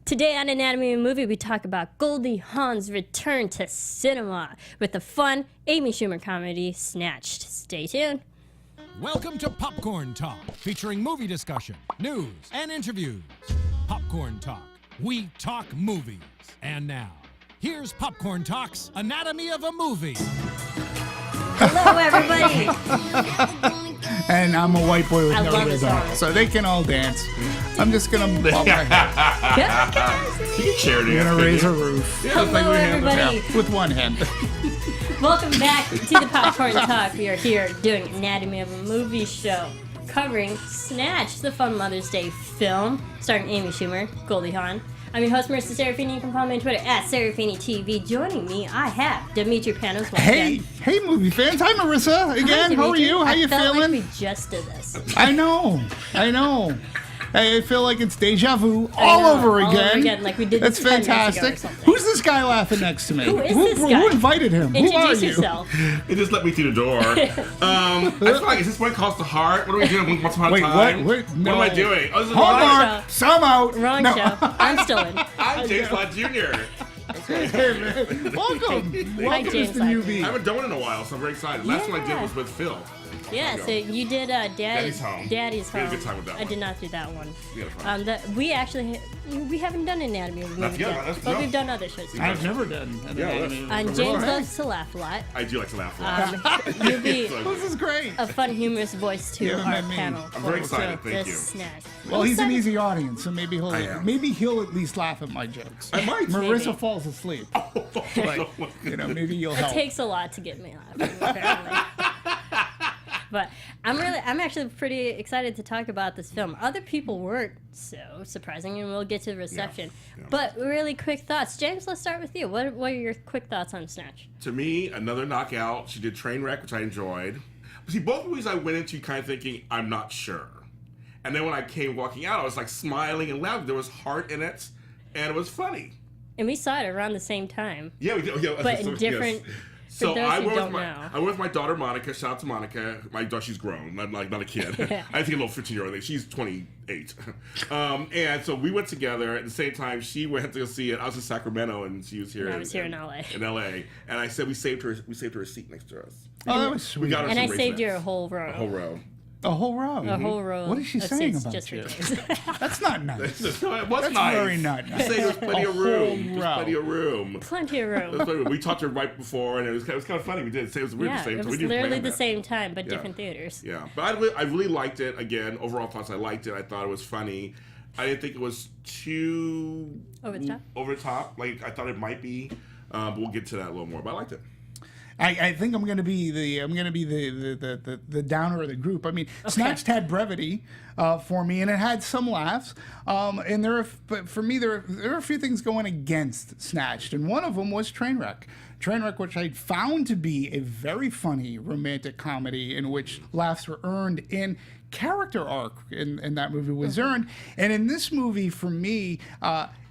Today on Anatomy of a Movie, we talk about Goldie Hawn's return to cinema with the fun Amy Schumer comedy Snatched. Stay tuned. Welcome to Popcorn Talk, featuring movie discussion, news, and interviews. Popcorn Talk. We talk movies. And now, here's Popcorn Talk's Anatomy of a Movie. Hello, everybody. And I'm a white boy with I no love this rhythm, song. so they can all dance. I'm just gonna bob my head. Charity. I'm gonna raise a roof Hello, everybody. with one hand. Welcome back to the Popcorn Talk. We are here doing Anatomy of a Movie show, covering Snatched, the fun Mother's Day film, starring Amy Schumer, Goldie Hawn. I'm your host, Marisa Serafini. You can follow me on Twitter at SeraphiniTV. Joining me, I have Dimitri Panos. Hey, movie fans. Hi, Marissa. Again, how are you? How you I felt feeling? like we just did this. I know. I feel like it's deja vu all over again. Like we did That's this 10 minutes ago or fantastic. something. Who's this guy laughing next to me? Who is this guy? Who invited him? Who are Introduce you? yourself. It just let me through the door. I feel like, is this what calls the heart? What are we doing once upon a time? What? No. What am I doing? Oh, this is Hallmark. Some out. Wrong No. show. I'm still in. I'm James Lott Jr. Hey, man. Welcome. Welcome, James Mr. Lott. UV. I haven't done one in a while, so I'm very excited. Last one I did was with Phil. Yeah, so you did Daddy's Home. Daddy's We Home. had a good time with that I one. did not do that one. We had fun. We actually we haven't done Anatomy of a Movie yet, yet, that's- but no. we've done other shows. I've never done an Yeah, anime. And James loves to laugh a lot. I do like to laugh a lot. You'll be This is great. a fun, humorous voice to Yeah, our I mean, panel. I'm very for excited, thank this you. Snack. Well, he's an easy audience, so maybe I am. he'll at least laugh at my jokes. I might. Marissa Maybe. falls asleep, but maybe you'll It help. takes a lot to get me laughing, apparently. But I'm actually pretty excited to talk about this film. Other people weren't so surprising, and we'll get to the reception. Yeah. But really quick thoughts. James, let's start with you. What are your quick thoughts on Snatch? To me, another knockout. She did Trainwreck, which I enjoyed. But see, both movies I went into kind of thinking, I'm not sure. And then when I came walking out, I was like smiling and laughing. There was heart in it, and it was funny. And we saw it around the same time. Yeah, we did. Yeah, But in different- So those I who went don't with know. I went with my daughter Monica. Shout out to Monica. My daughter, she's grown. I'm like not a kid. I think a little 15-year-old. She's 28. And so we went together at the same time. She went to go see it. I was in Sacramento, and she was here. I was here in LA. In LA, and I said we saved her a seat next to us. Oh, that was sweet. We got her And some I saved you a racemes. whole row. A whole row. A whole row. A whole row. What is she of saying seats about just for you? James. That's not nice. It was That's nice. very not nice. I said there was plenty of A room. whole There's row. plenty of room. Plenty of room. We talked to her right before, and it was kind of funny. We did. It was weird Yeah, the same it time. was We didn't literally plan the that. same time, but Yeah. different theaters. Yeah, but I really liked it. Again, overall thoughts, I liked it. I thought it was funny. I didn't think it was too Over the top? Over the top, like I thought it might be. But we'll get to that a little more. But I liked it. I think I'm gonna be the downer of the group. I mean, Snatched had brevity for me, and it had some laughs. And but for me, there are a few things going against Snatched, and one of them was Trainwreck. Trainwreck, which I found to be a very funny romantic comedy in which laughs were earned and character arc in that movie was earned. And in this movie, for me,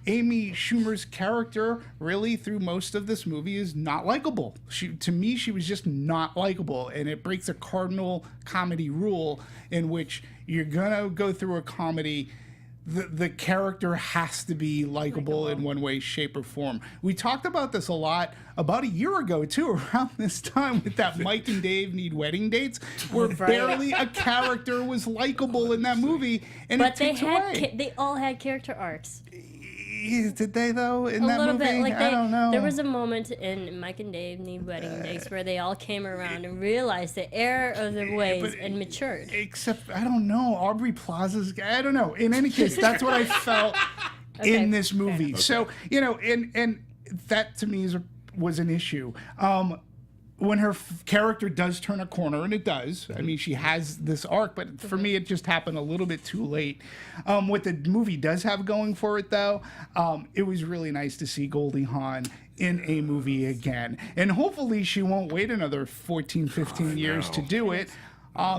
Amy Schumer's character, really through most of this movie, is not likable. To me, she was just not likable, and it breaks a cardinal comedy rule in which you're gonna go through a comedy. The character has to be likable in one way, shape, or form. We talked about this a lot about a year ago, too, around this time with that Mike and Dave Need Wedding Dates, where barely a character was likable in that movie, and But it they takes had away. they all had character arcs. Did they, though, in A that little movie? bit. Like I don't know. There was a moment in Mike and Dave Need Wedding Dates where they all came around and realized the error of their ways and matured. Except, I don't know, Aubrey Plaza's, I don't know. In any case, that's what I felt in this movie. Okay. So, and that to me was an issue. When her character does turn a corner, and it does, I mean, she has this arc, but for me, it just happened a little bit too late. What the movie does have going for it, though, it was really nice to see Goldie Hawn in a movie again. And hopefully she won't wait another 14, 15 years to do it.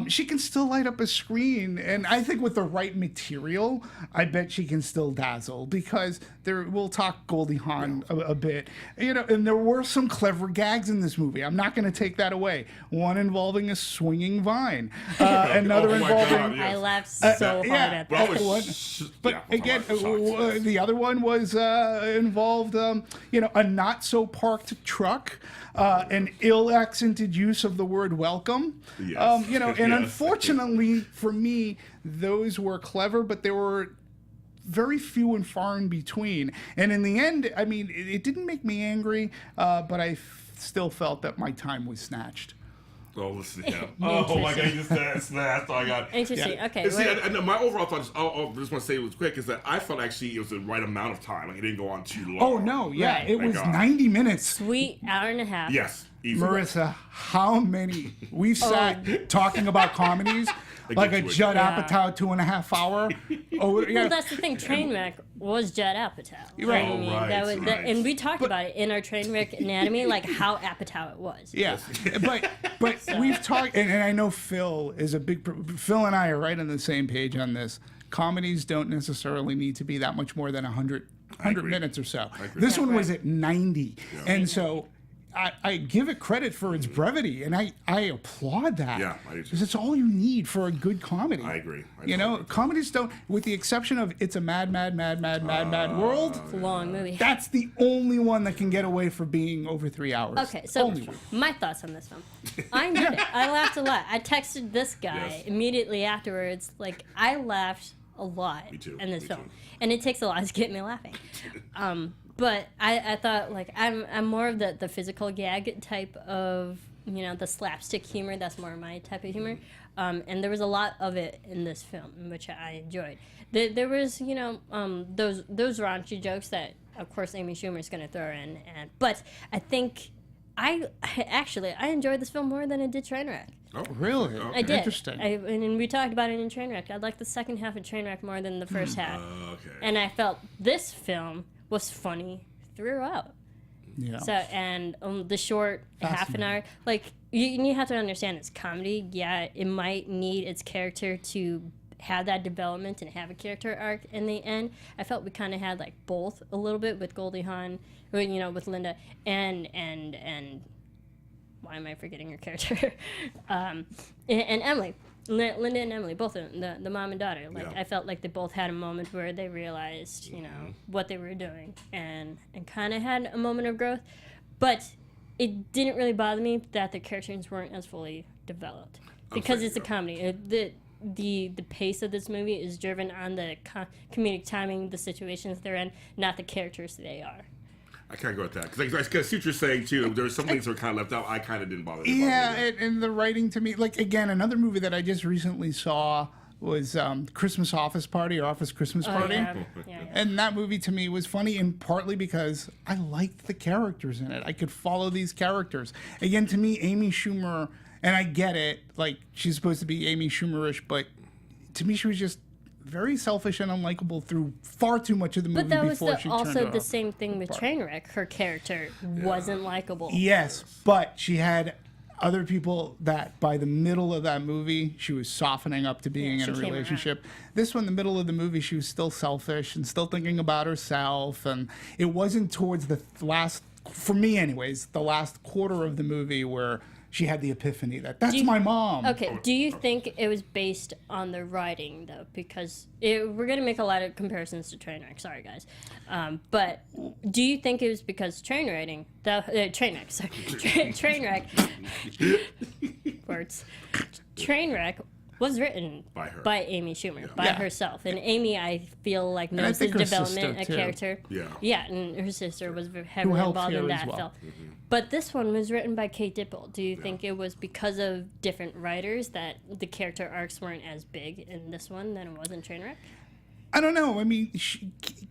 She can still light up a screen, and I think with the right material, I bet she can still dazzle, because we'll talk Goldie Hawn a bit, and there were some clever gags in this movie. I'm not going to take that away. One involving a swinging vine, another involving. I laughed so hard at that. The other one was involved, a not so parked truck, an ill accented use of the word welcome. Yes. And unfortunately for me, those were clever, but they were very few and far in between. And in the end, I mean, it didn't make me angry, but I still felt that my time was snatched. Oh, listen, yeah. Oh my God, you just said Snatched. Oh my God. Interesting. Yeah. Okay. And see, and my overall thought, I just want to say it was quick, is that I felt actually it was the right amount of time. Like, it didn't go on too long. Oh no, yeah, Right. it was 90 minutes. Sweet hour and a half. Yes. Easy. Marissa, how many we've sat talking about comedies like a Judd Yeah. Apatow 2.5 hour? Oh, yeah. Well, that's the thing. Trainwreck was Judd Apatow. Right. I mean, Right, that was, right. and we talked about it in our Trainwreck anatomy, like how Apatow it was. Yeah, but we've talked, and I know Phil is a big. Phil and I are right on the same page on this. Comedies don't necessarily need to be that much more than 100 minutes or so. This one was at 90, and so. I give it credit for its brevity, and I applaud that. Yeah, I do too. Because it's all you need for a good comedy. I agree. Comedies don't, with the exception of It's a Mad World. It's a long movie. That's the only one that can get away for being over 3 hours. Okay, so Only one. my thoughts on this film. I enjoyed it. I laughed a lot. I texted this guy immediately afterwards. Like, I laughed a lot Me too. in this Me film. too. And it takes a lot to get me laughing. But I thought, like, I'm more of the physical gag type of, the slapstick humor. That's more my type of humor. And there was a lot of it in this film, which I enjoyed. There was, those raunchy jokes that, of course, Amy Schumer's going to throw in. But I think I enjoyed this film more than I did Trainwreck. Oh, Really? I did. Interesting. And we talked about it in Trainwreck. I liked the second half of Trainwreck more than the first half. Okay. And I felt this film was funny throughout. Yeah. So, and the short half an hour, like, you have to understand it's comedy. Yeah, it might need its character to have that development and have a character arc in the end. I felt we kind of had, like, both a little bit with Goldie Hawn, with Linda, and why am I forgetting her character? and Emily. Linda and Emily, both of them, the mom and daughter. Like, I felt like they both had a moment where they realized, what they were doing, and kind of had a moment of growth. But it didn't really bother me that the characters weren't as fully developed, because it's a comedy. The pace of this movie is driven on the comedic timing, the situations they're in, not the characters they are. I kind of go with that. Because I see what you're saying, too. There were some things that were kind of left out. I kind of didn't bother me. Yeah, and the writing to me, like, again, another movie that I just recently saw was Christmas Office Party, or Office Christmas Party. Yeah. And that movie to me was funny, and partly because I liked the characters in it. I could follow these characters. Again, to me, Amy Schumer, and I get it, like, she's supposed to be Amy Schumer-ish, but to me she was just very selfish and unlikable through far too much of the movie But that was before she turned also it the off. same thing with Trainwreck. Her character wasn't likable. Yes, but she had other people that by the middle of that movie, she was softening up to being in a she came relationship. This one, the middle of the movie, she was still selfish and still thinking about herself. And it wasn't towards the last, for me anyways, the last quarter of the movie where she had the epiphany that that's my mom. Okay, do you think it was based on the writing, though? Because we're going to make a lot of comparisons to Trainwreck. Sorry, guys. But do you think it was because Trainwreck, words. Trainwreck was written by Amy Schumer, by herself. And Amy, I feel like, knows the development of character. Yeah, and her sister was heavily involved in that film. But this one was written by Kate Dipple. Do you think it was because of different writers that the character arcs weren't as big in this one than it was in Trainwreck? I don't know. I mean,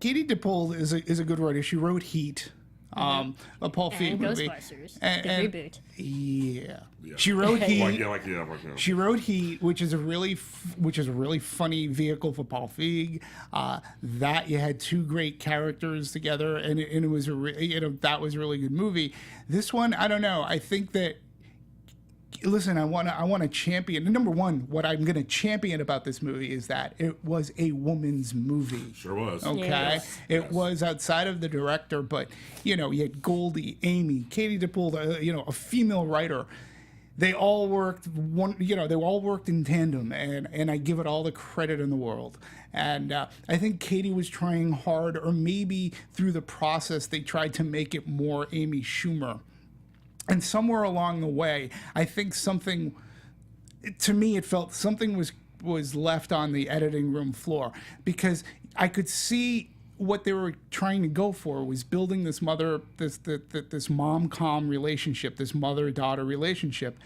Katie Dipple is a good writer. She wrote Heat, a Paul Feig movie. Ghostbusters, and the reboot. Yeah. She wrote Heat. Like, She wrote Heat, which is a really funny vehicle for Paul Feig. That you had two great characters together, and it was that was a really good movie. This one, I don't know. I think that listen, I want to champion. Number one, what I'm going to champion about this movie is that it was a woman's movie. Sure was. Okay, Yes. it was outside of the director, but you had Goldie, Amy, Katie DePaul, a female writer. They all worked they all worked in tandem, and I give it all the credit in the world. And I think Katie was trying hard, or maybe through the process they tried to make it more Amy Schumer. And somewhere along the way, I think to me, it felt something was left on the editing room floor, because I could see what they were trying to go for was building this this mom-com relationship, this mother-daughter relationship.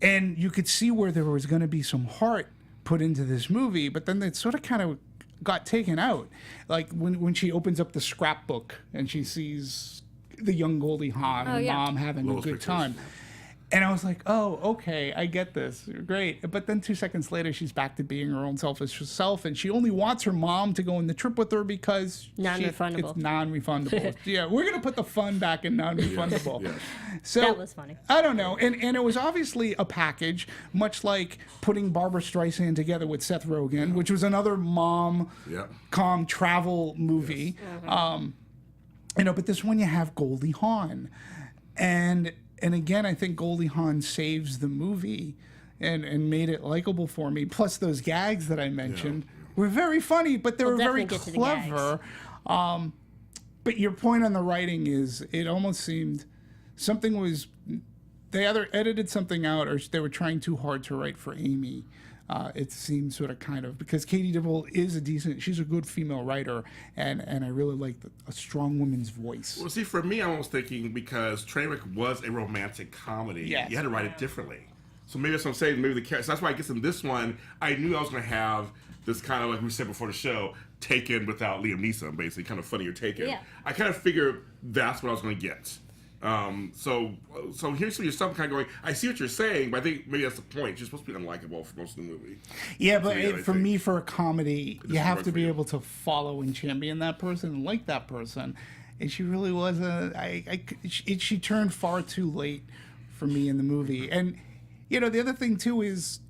And you could see where there was going to be some heart put into this movie, but then it sort of kind of got taken out. Like when she opens up the scrapbook and she sees the young Goldie Hawn and mom having a good time. And I was like, oh, okay, I get this. Great. But then 2 seconds later, she's back to being her own selfish self, and she only wants her mom to go on the trip with her because Non-refundable. it's non-refundable. Yeah, we're going to put the fun back in non-refundable. Yes. So That was funny. I don't know. And it was obviously a package, much like putting Barbara Streisand together with Seth Rogen, which was another mom-com travel movie. But this one you have Goldie Hawn. And again, I think Goldie Hawn saves the movie and made it likable for me. Plus, those gags that I mentioned were very funny, but they were very definitely get to the clever. But your point on the writing is, it almost seemed they either edited something out or they were trying too hard to write for Amy. It seems sort of because Katie DePaul is she's a good female writer, and I really like a strong woman's voice. Well, see, for me, I was thinking, because Trainwreck was a romantic comedy, you had to write it differently. So maybe that's what I'm saying. Maybe the character. So that's why I guess in this one, I knew I was going to have this kind of, like we said before the show, Taken without Liam Neeson, basically, kind of funnier Taken. Yeah. I kind of figured that's what I was going to get. So here's some of your stuff kind of going, I see what you're saying, but I think maybe that's the point. You're supposed to be unlikable for most of the movie. Yeah, but for me, for a comedy, you have to be able to follow and champion that person and like that person. And she really wasn't. She turned far too late for me in the movie. And, the other thing, too, is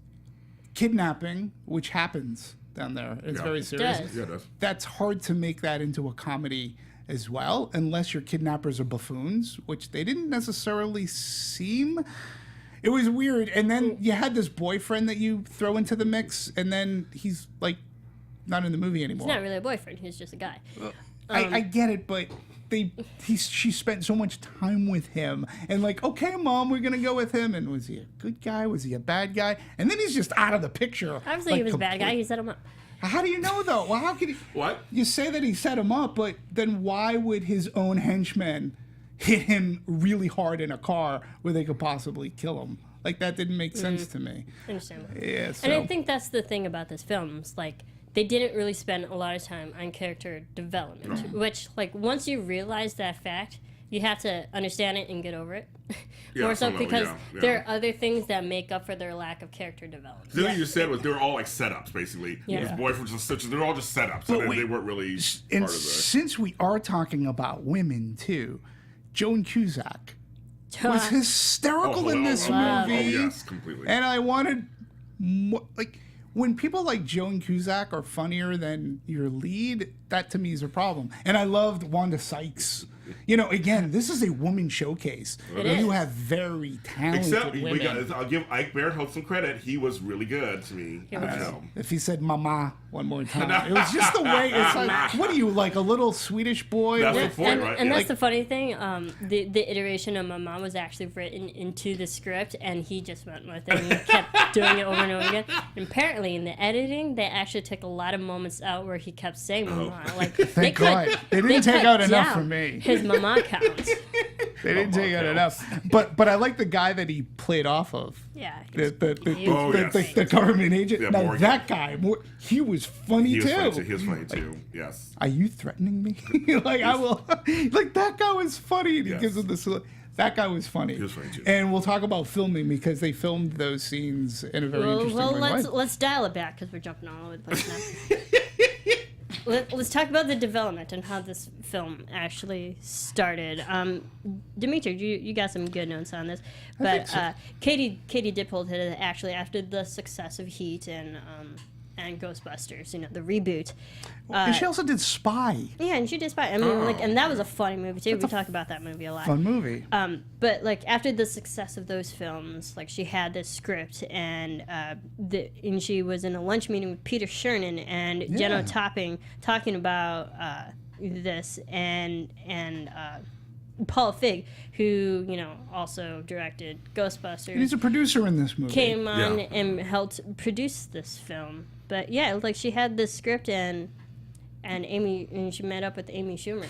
kidnapping, which happens down there. It's very serious. It does. Yeah, it does. That's hard to make that into a comedy as well, unless your kidnappers are buffoons, which they didn't necessarily seem. It was weird. And then you had this boyfriend that you throw into the mix, and then he's like not in the movie anymore. He's not really a boyfriend. He's just a guy. I get it, but she spent so much time with him, and like, okay, mom, we're gonna go with him. And was he a good guy? Was he a bad guy? And then he's just out of the picture. Obviously, he was a bad guy. He set him up. How do you know, though? Well, how could he? What? You say that he set him up, but then why would his own henchmen hit him really hard in a car where they could possibly kill him? Like, that didn't make sense to me. Understandable. Yeah, so. And I think that's the thing about this film. It's like, they didn't really spend a lot of time on character development, which, like, once you realize that fact, you have to understand it and get over it. More so because there are other things that make up for their lack of character development. The thing you just said was they were all like setups, basically. Yeah. His boyfriend was just they're all just setups. So they weren't really And part of the... since we are talking about women, too, Joan Cusack was hysterical in this movie. Oh, yes, completely. And I wanted more, like, when people like Joan Cusack are funnier than your lead, that to me is a problem. And I loved Wanda Sykes. Again, this is a woman showcase. You have very talented women. I'll give Ike Barinholtz some credit. He was really good to me. If he said "mama" one more time, it was just the way. It's like, what are you, like a little Swedish boy? That's the point, right? And that's the funny thing. The iteration of "mama" was actually written into the script, and he just went with it and kept doing it over and over again. And apparently, in the editing, they actually took a lot of moments out where he kept saying "mama." Like, Thank God. They didn't take out enough for me. His mama counts. They didn't take out enough. But I like the guy that he played off of. Yeah. The government agent. Yeah, now Morgan. that guy, he was funny too. He was funny too. Yes. Are you threatening me? I will. Like, that guy was funny. And he gives him this. That guy was funny. He was funny too. And we'll talk about filming, because they filmed those scenes in a very interesting way. Let's dial it back, because we're jumping all over the place now. let's talk about the development and how this film actually started. Dimitri, you got some good notes on this, but Katie Dippold had it actually after the success of Heat and Ghostbusters, the reboot. And she also did Spy. Yeah, and she did Spy. I mean, and that was a funny movie too. We talk about that movie a lot. Fun movie. But after the success of those films, she had this script, and she was in a lunch meeting with Peter Chernin and Jenna Topping talking about this, and Paul Feig, who also directed Ghostbusters. And he's a producer in this movie. Came on and helped produce this film. But she had this script and she met up with Amy Schumer,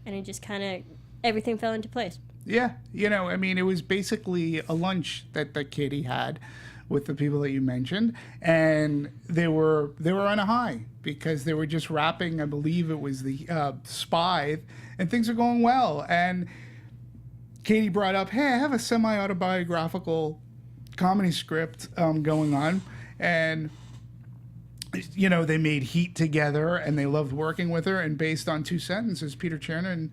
and it just kind of everything fell into place. Yeah, it was basically a lunch that Katie had with the people that you mentioned, and they were on a high because they were just wrapping, I believe it was the Spy, and things are going well. And Katie brought up, hey, I have a semi-autobiographical comedy script going on, and they made Heat together, and they loved working with her. And based on 2 sentences, Peter Chernin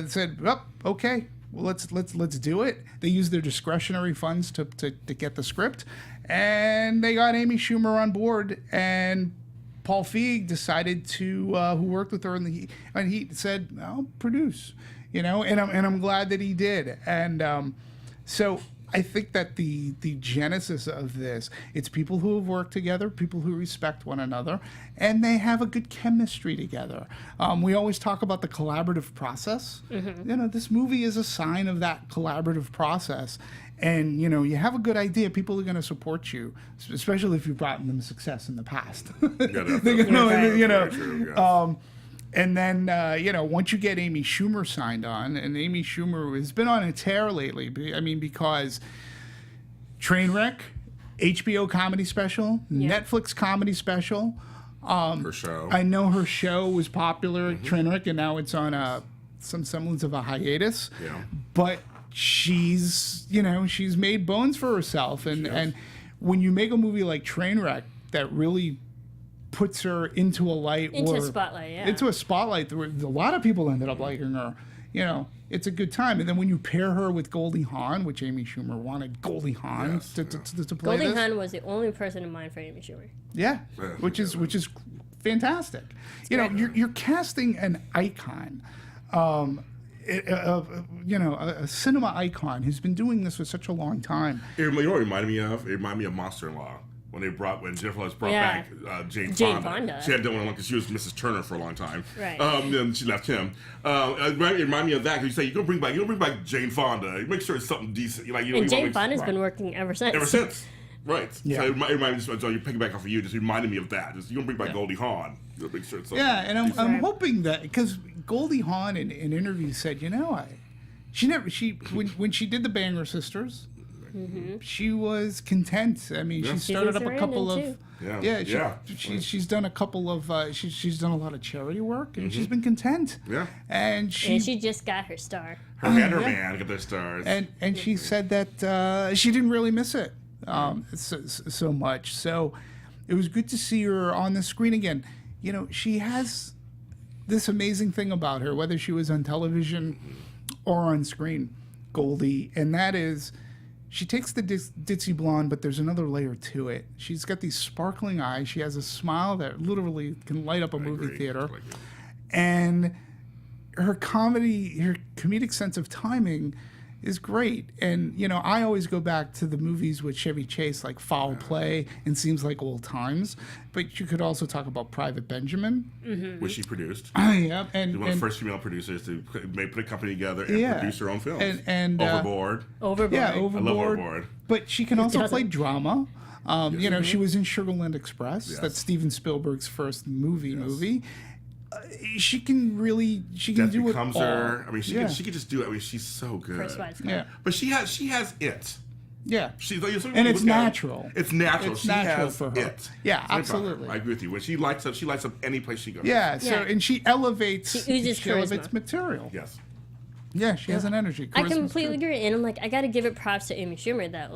said, "Oh, okay, well, let's do it." They used their discretionary funds to get the script, and they got Amy Schumer on board. And Paul Feig decided to, who worked with her on Heat, said, "I'll produce," and I'm glad that he did. And so I think that the genesis of this, it's people who have worked together, people who respect one another, and they have a good chemistry together. We always talk about the collaborative process. Mm-hmm. This movie is a sign of that collaborative process. And, you have a good idea, people are going to support you, especially if you've brought them success in the past. And then, once you get Amy Schumer signed on, and Amy Schumer has been on a tear lately, because Trainwreck, HBO comedy special, Netflix comedy special. Her show. I know her show was popular, Trainwreck, and now it's on some semblance of a hiatus. Yeah. But she's made bones for herself. And when you make a movie like Trainwreck that really puts her into a spotlight where a lot of people ended up liking her, it's a good time. And then when you pair her with Goldie Hawn, which Amy Schumer wanted Goldie Hawn to play Goldie Hawn was the only person in mind for Amy Schumer. Which is fantastic. You're casting an icon, a cinema icon who's been doing this for such a long time. It reminded me of Monster-in-Law. When Jennifer Lawrence brought back Jane Fonda. She hadn't done one because she was Mrs. Turner for a long time. Right. Then she left him. It reminded me of that because you say you're gonna bring back Jane Fonda. You make sure it's something decent. And Jane Fonda's been working ever since. Right. Yeah. So it reminded me. So you're picking back off of you. Just reminded me of that. You're gonna bring back Goldie Hawn. You're gonna make sure it's something. Yeah, and I'm hoping that because Goldie Hawn in interviews said, when she did the Banger Sisters. Mm-hmm. She was content. I mean, she started up a couple of she's done a couple of she's done a lot of charity work, and she's been content. Yeah, and she just got her star. Her and her man got their stars. And she said that she didn't really miss it so much. So it was good to see her on the screen again. She has this amazing thing about her, whether she was on television or on screen, Goldie, and that is. She takes the ditzy blonde, but there's another layer to it. She's got these sparkling eyes. She has a smile that literally can light up a movie theater. And her comedic sense of timing is great. And, I always go back to the movies with Chevy Chase, like Foul Play and Seems Like Old Times. But you could also talk about Private Benjamin. Mm-hmm. Which she produced. Yeah. She's one of the first female producers to put a company together and produce her own films. And Overboard. Yeah, Overboard. I love Overboard. But she can also play drama. She was in Sugarland Express. Yes. That's Steven Spielberg's first movie. She can do it all. Her. I mean, she can just do it. I mean, she's so good. But she has it. Yeah, and it's natural. It's natural. It's natural for her. It. Yeah, absolutely. I agree with you. When she lights up any place she goes. Yeah. So and she elevates. She elevates material. Yes. Yeah, she has an energy. I completely agree, and I'm like, I got to give it props to Amy Schumer that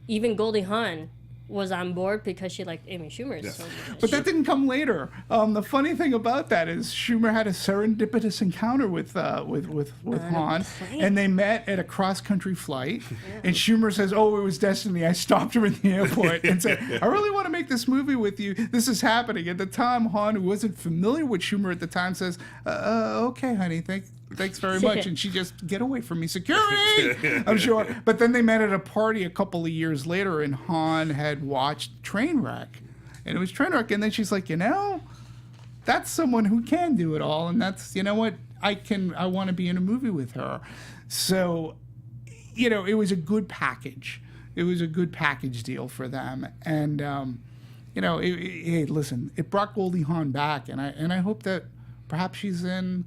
even Goldie Hawn was on board because she liked Amy Schumer so much. But that didn't come later. The funny thing about that is Schumer had a serendipitous encounter with Hawn, and they met at a cross-country flight. And Schumer says, "Oh, it was destiny. I stopped her in the airport and said, I really want to make this movie with you. This is happening." At the time, Hawn, who wasn't familiar with Schumer at the time, says, "Okay, honey, thanks very much." And she just, "Get away from me, security!" I'm sure. But then they met at a party a couple of years later, and Hawn had watched Trainwreck. And it was Trainwreck. And then she's like, that's someone who can do it all. And that's, you know what, I want to be in a movie with her. So, it was a good package. It was a good package deal for them. And, hey, listen, it brought Goldie Hawn back. And I hope that perhaps she's in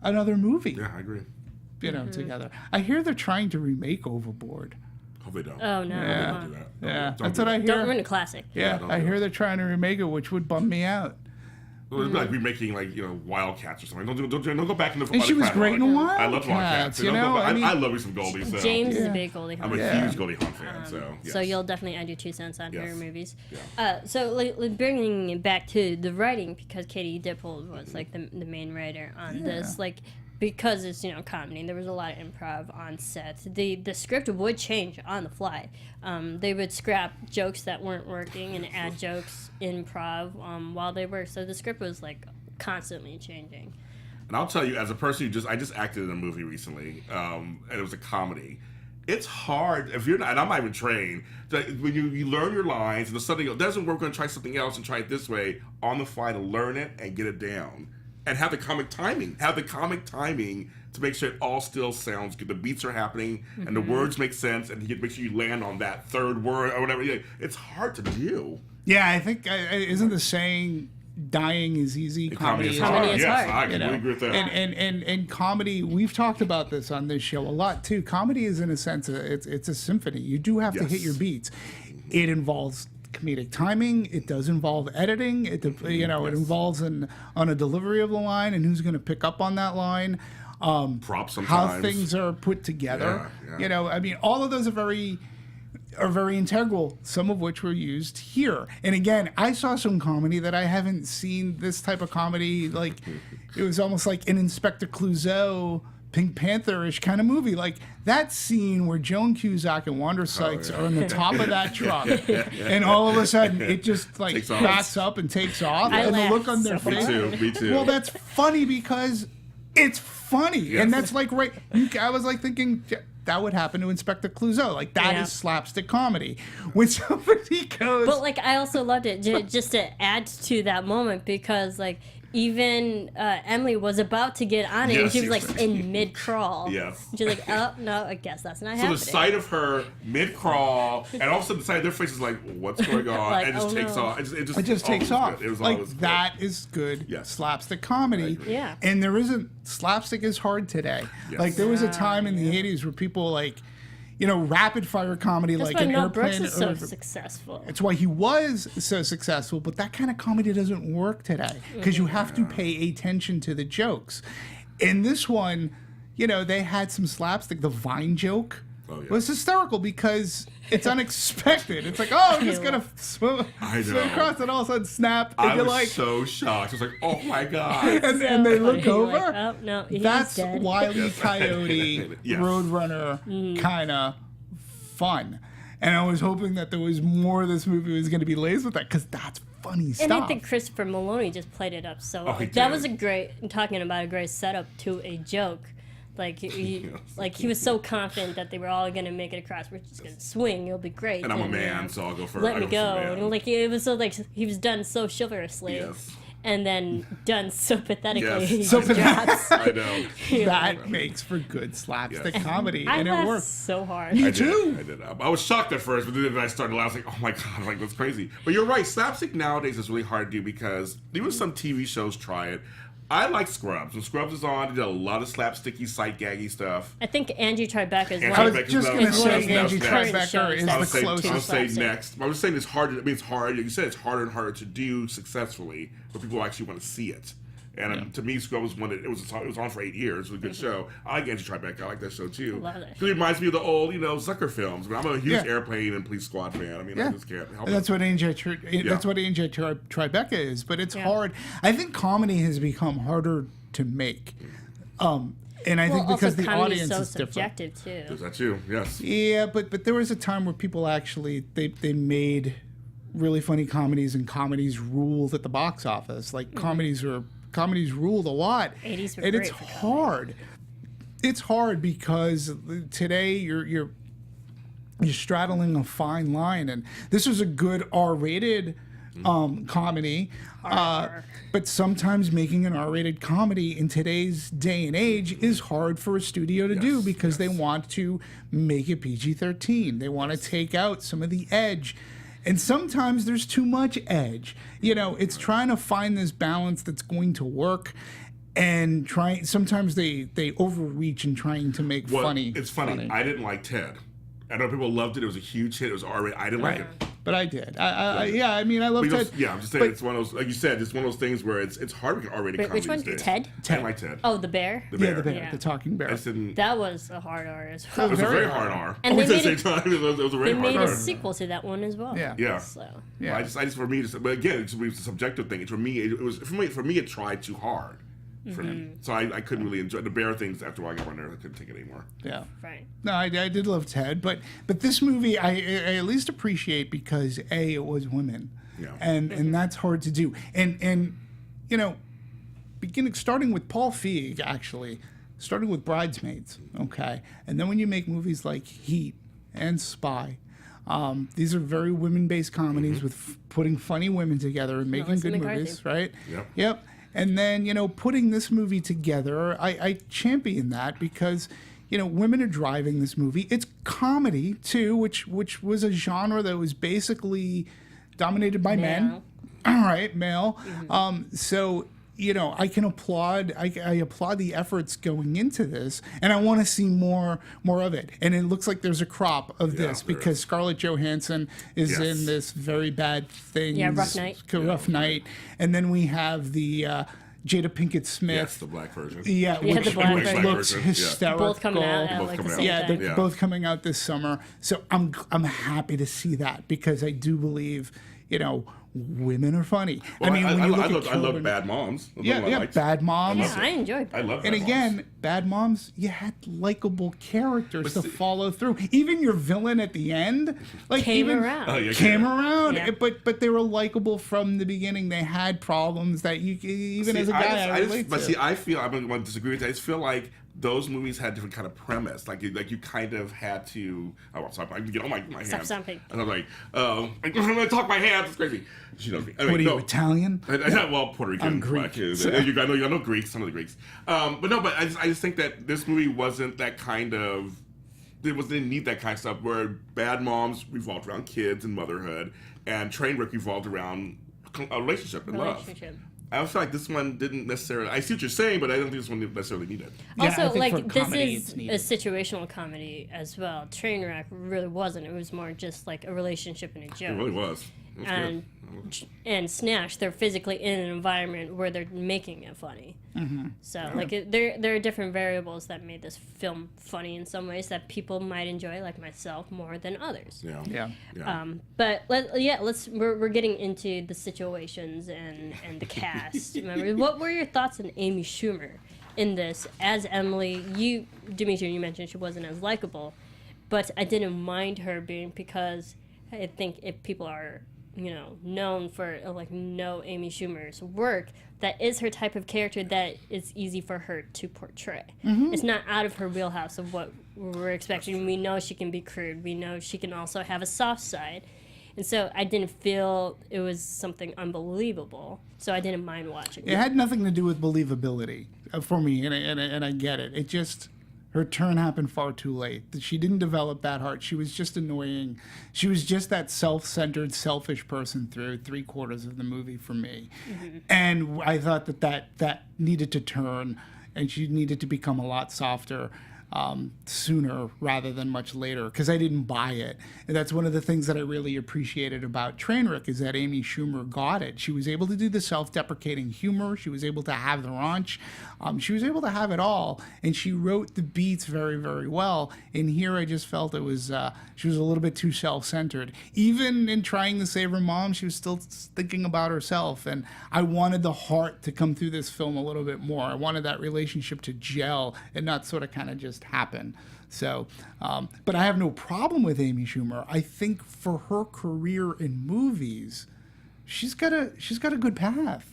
another movie. Yeah, I agree. Together. I hear they're trying to remake Overboard. Hope they don't. Oh, no. Yeah. Don't do that. Yeah, Don't that's do what I that. hear. Don't ruin a classic. Yeah, don't I do hear it. they're trying to remake it, which would bum me out. Well, it'd be like remaking Wildcats or something. Don't go back in the. And she was great in I love Wildcats. Wildcats. I love me some Goldie. So. James is a big Goldie Hawn I'm a fan. huge Goldie Hawn fan. So yes. So you'll definitely add your 2 cents on her Yes. movies. Yeah. So bringing it back to the writing, because Katie Dippold was like the main writer on this, because it's comedy. There was a lot of improv on set. The script would change on the fly. They would scrap jokes that weren't working and add jokes improv while they worked. So the script was like constantly changing. And I'll tell you, as a person I just acted in a movie recently, and it was a comedy. It's hard if you're not, and I'm not even trained. When you learn your lines and if something doesn't work, we're going to try something else and try it this way on the fly to learn it and get it down. And have the comic timing. To make sure it all still sounds good. The beats are happening, and the words make sense, and you make sure you land on that third word or whatever. It's hard to do. Yeah, I think, isn't the saying, dying is easy, comedy is hard? Comedy is Yes, hard. I can agree with that. And comedy, we've talked about this on this show a lot, too. Comedy is, in a sense, it's a symphony. You do have to hit your beats. It involves comedic timing. It does involve editing. It involves on a delivery of the line and who's going to pick up on that line. Props sometimes. How things are put together. Yeah. All of those are very integral, some of which were used here. And again, I saw some comedy that I haven't seen this type of comedy. Like, it was almost like an Inspector Clouseau, Pink Panther-ish kind of movie. Like that scene where Joan Cusack and Wanda Sykes are on the top of that truck, and all of a sudden it just like backs up and takes off, and the look on their face. Me too. Well, that's funny because it's funny, and that's like right. I was like thinking that would happen to Inspector Clouseau. Like that is slapstick comedy. When somebody goes, but like I also loved it just to add to that moment because like. Even Emily was about to get on it, and she was like in mid crawl. Yes. She's like, "Oh no, I guess that's not happening." So the sight of her mid crawl, and all of a sudden the sight of their face is like, "What's going on?" Like, and it just takes off. It just takes off. It was like always that is good slapstick comedy. Yeah. And there isn't slapstick is hard today. Yes. Like there was a time in the '80s where people like. Rapid fire comedy That's like why an Mel airplane. Brooks is so successful. It's why he was so successful, but that kind of comedy doesn't work today because you have to pay attention to the jokes. In this one, they had some slapstick. The Vine joke was hysterical because it's unexpected. It's like, oh, I'm just gonna swim across, and all of a sudden snap, and you're like, so shocked. I was like, oh my god. and they look over. Like, oh no, he's That's dead. Wile E. Coyote, Roadrunner kind of fun. And I was hoping that there was more of this movie was going to be laced with that because that's funny stuff. And I think Christopher Maloney just played it up so well. That was a great setup to a joke. Like he was so confident that they were all gonna make it across. We're just gonna swing. It'll be great. And I'm a man, so I'll go first. Let me go. And like it was so like he was done so chivalrously. Yes. And then done so pathetically. Yes. He So just drops. I know. That makes for good slapstick comedy, I and it laughed works. so hard. Me too. I did. I was shocked at first, but then I started laughing. I was like, oh my god, that's crazy. But you're right. Slapstick nowadays is really hard to do because even some TV shows try it. I like Scrubs. When Scrubs is on, they did a lot of slapsticky, sight gaggy stuff. I think Angie Tribeca is I one. was just going to say Angie Tribeca is the closest. I'll say next. I was saying it's hard. I mean, it's hard. You said it's harder and harder to do successfully, but people actually want to see it. And to me, Scrubs was one that it was on for 8 years. It was a good show. I like Angie Tribeca. I like that show too. I love that Because it reminds me of the old, Zucker films. But I'm a huge Yeah. Airplane and Police Squad fan. I mean, I just can't help And that's it. what that's what Angie Tribeca is. But it's Yeah. hard. I think comedy has become harder to make. And I think because the audience so is different. subjective too. Is that you? Yes. Yeah, but there was a time where people actually they made really funny comedies, and comedies ruled at the box office. Like comedies ruled a lot. 80s were and great it's for comedy. hard. It's hard because today you're straddling a fine line, and this was a good R-rated comedy. But sometimes making an R-rated comedy in today's day and age is hard for a studio to do because they want to make it PG-13. They want to take out some of the edge. And sometimes there's too much edge. It's trying to find this balance that's going to work. And sometimes they overreach in trying to make funny. It's funny. I didn't like Ted. I know people loved it. It was a huge hit. It was R-rated. I didn't like it. But I did. I mean, I love Ted. I'm just saying, it's one of those, like you said, it's one of those things where it's hard to get R-rated Wait, comedy which one? these days. Ted? I didn't like Ted. Oh, the bear. The Yeah, bear. the talking bear. I just didn't. That was a hard R as well. It was a very very hard. hard R. And Always they at the made same time, it was a very They hard made R. a sequel to that one as well. Yeah. Yeah. So Yeah. I just for me, but again, it's a subjective thing. For me, it tried too hard for him. So I couldn't really enjoy the bear things after a while I got on there. I couldn't take it anymore. Yeah. right. No, I did love Ted, but this movie I at least appreciate because it was women, and that's hard to do, and starting with Paul Feig actually, starting with Bridesmaids, okay, and then when you make movies like Heat and Spy. These are very women-based comedies with putting funny women together and making Melissa good McCarthy. movies, right? Yep. And then, putting this movie together, I champion that because, women are driving this movie. It's comedy, too, which was a genre that was basically dominated by men. All right, male. So, I can applaud. I applaud the efforts going into this, and I want to see more of it. And it looks like there's a crop of this because Scarlett Johansson is in this very bad thing. Yeah, Rough Night. Rough Night, and then we have the Jada Pinkett Smith. Yes, the black version. Yeah, Yeah, which the black version. looks Yeah. hysterical. Both coming out at Both like the coming same out. Yeah, time. they're both coming out this summer. So I'm happy to see that because I do believe, women are funny. Well, I mean, when you look at I love Children- Bad Moms. Bad Moms. Yeah, I enjoyed I that. love And Bad again, Moms. Bad Moms, you had likable characters to see- follow through. Even your villain at the end, like Came even around. Oh, yeah, came yeah. around. Yeah. But they were likable from the beginning. They had problems that you even as a guy I relate to. But see, I feel I'm going to disagree with that. I just feel like those movies had different kind of premise. Like you kind of had to. Oh, I'm sorry. I can get on my hands. Stop stomping. And I'm like, I'm going to talk my hands. It's crazy. She knows me. Anyway, What are you, no. Italian? Well, Puerto Rican. I'm Greek, Black is. so- I know Greeks. Some of the Greeks. But I just think that this movie wasn't that kind of. Didn't need that kind of stuff where Bad Moms revolved around kids and motherhood, and Trainwreck revolved around a relationship and love. I feel like this one didn't necessarily. I see what you're saying, but I don't think this one necessarily needed. Yeah, I Also, think like for this comedy, is it's a needed. situational comedy as well. Trainwreck really wasn't. It was more just like a relationship and a joke. It really was. It was and good. Snatched, they're physically in an environment where they're making it funny. So there are different variables that made this film funny in some ways that people might enjoy, like myself, more than others. Yeah. But we're getting into the situations and the cast. Remember, what were your thoughts on Amy Schumer in this as Emily? You, Dimitri, you mentioned she wasn't as likable, but I didn't mind her being because I think if people are known for know Amy Schumer's work, that is her type of character that is easy for her to portray. It's not out of her wheelhouse of what we're expecting. We know she can be crude. We know she can also have a soft side. And so I didn't feel it was something unbelievable. So I didn't mind watching It had nothing to do with believability for me, and I get it. It just, her turn happened far too late. She didn't develop that heart. She was just annoying. She was just that self-centered, selfish person through 3/4 of the movie for me. And I thought that needed to turn, and she needed to become a lot softer. sooner rather than much later, because I didn't buy it. And that's one of the things that I really appreciated about Trainwreck, is that Amy Schumer got it. She was able to do the self-deprecating humor. She was able to have the raunch. She was able to have it all, and she wrote the beats very, very well. And here I just felt it was she was a little bit too self-centered. Even in trying to save her mom, she was still thinking about herself. And I wanted the heart to come through this film a little bit more. I wanted that relationship to gel and not sort of kind of just happen. So, but I have no problem with Amy Schumer. I think for her career in movies, she's got a good path.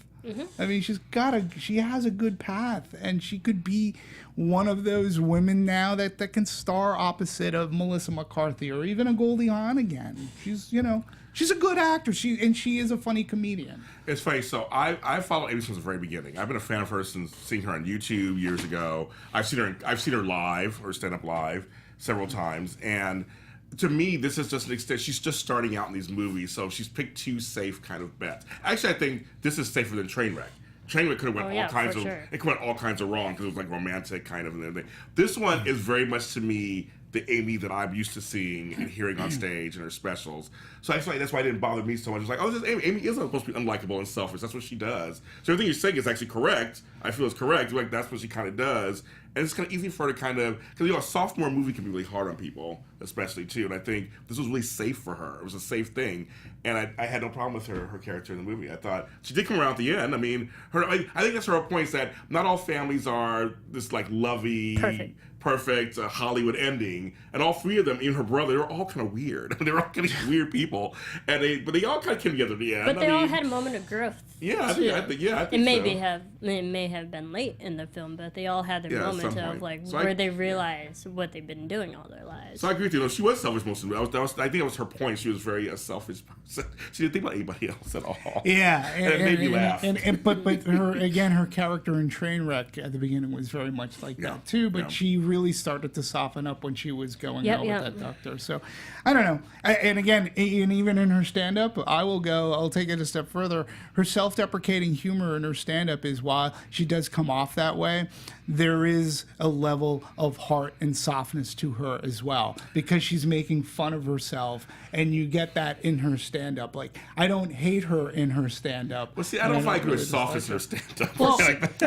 I mean, she has a good path, and she could be one of those women now that can star opposite of Melissa McCarthy or even a Goldie Hawn again. She's a good actor. She is a funny comedian. It's funny. So I followed Amy since the very beginning. I've been a fan of hers since seeing her on YouTube years ago. I've seen her live, or stand up live, several times, and to me, this is just an extent. She's just starting out in these movies, so she's picked two safe kind of bets. Actually, I think this is safer than Trainwreck. Trainwreck could have went all kinds of. Sure. It could have went all kinds of wrong because it was like romantic kind of and everything. This one is very much to me the Amy that I'm used to seeing and hearing on stage in her specials. So that's why it didn't bother me so much. It's like, oh, this is Amy. Amy is supposed to be unlikable and selfish. That's what she does. So everything you're saying is actually correct. I feel is correct. Like that's what she kind of does. And it's kind of easy for her to kind of, because a sophomore movie can be really hard on people, especially too. And I think this was really safe for her. It was a safe thing, and I had no problem with her character in the movie. I thought she did come around at the end. I mean, I think that's her point, is that not all families are this like lovey, perfect Hollywood ending, and all three of them, even her brother, they were all kind of weird. They were all kind of weird people, but they all kind of came together at the end. But they all had a moment of growth. Yeah, I think it may have been late in the film, but they all had their moment of where they realized what they've been doing all their lives. So I agree with you. She was selfish most of the movie. I think that was her point. She was very a selfish person. She didn't think about anybody else at all. Yeah, and it made me laugh. But her character in Trainwreck at the beginning was very much like that too. But she really started to soften up when she was going out with that doctor. So I don't know. And even in her stand-up, I'll take it a step further. Her self-deprecating humor in her stand-up is, while she does come off that way, there is a level of heart and softness to her as well, because she's making fun of herself, and you get that in her stand-up. Like, I don't hate her in her stand-up. Well, see, I don't find her as soft as her stand-up. Well,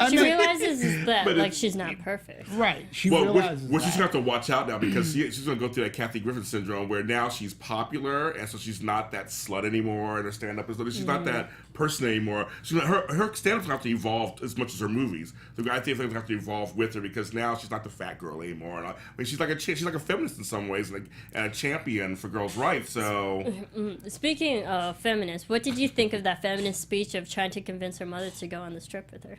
she realizes that she's not perfect. Right. She realizes she's going to have to watch out now, because she's going to go through that Kathy Griffin syndrome, where now she's popular, and so she's not that slut anymore in her stand-up. She's not that person anymore. Her stand-up's going to have to evolve as much as her movies. So I think things have to evolve with her, because now she's not the fat girl anymore. And I mean, she's like a feminist in some ways, and a champion for girls' rights. So, speaking of feminists, what did you think of that feminist speech of trying to convince her mother to go on this trip with her?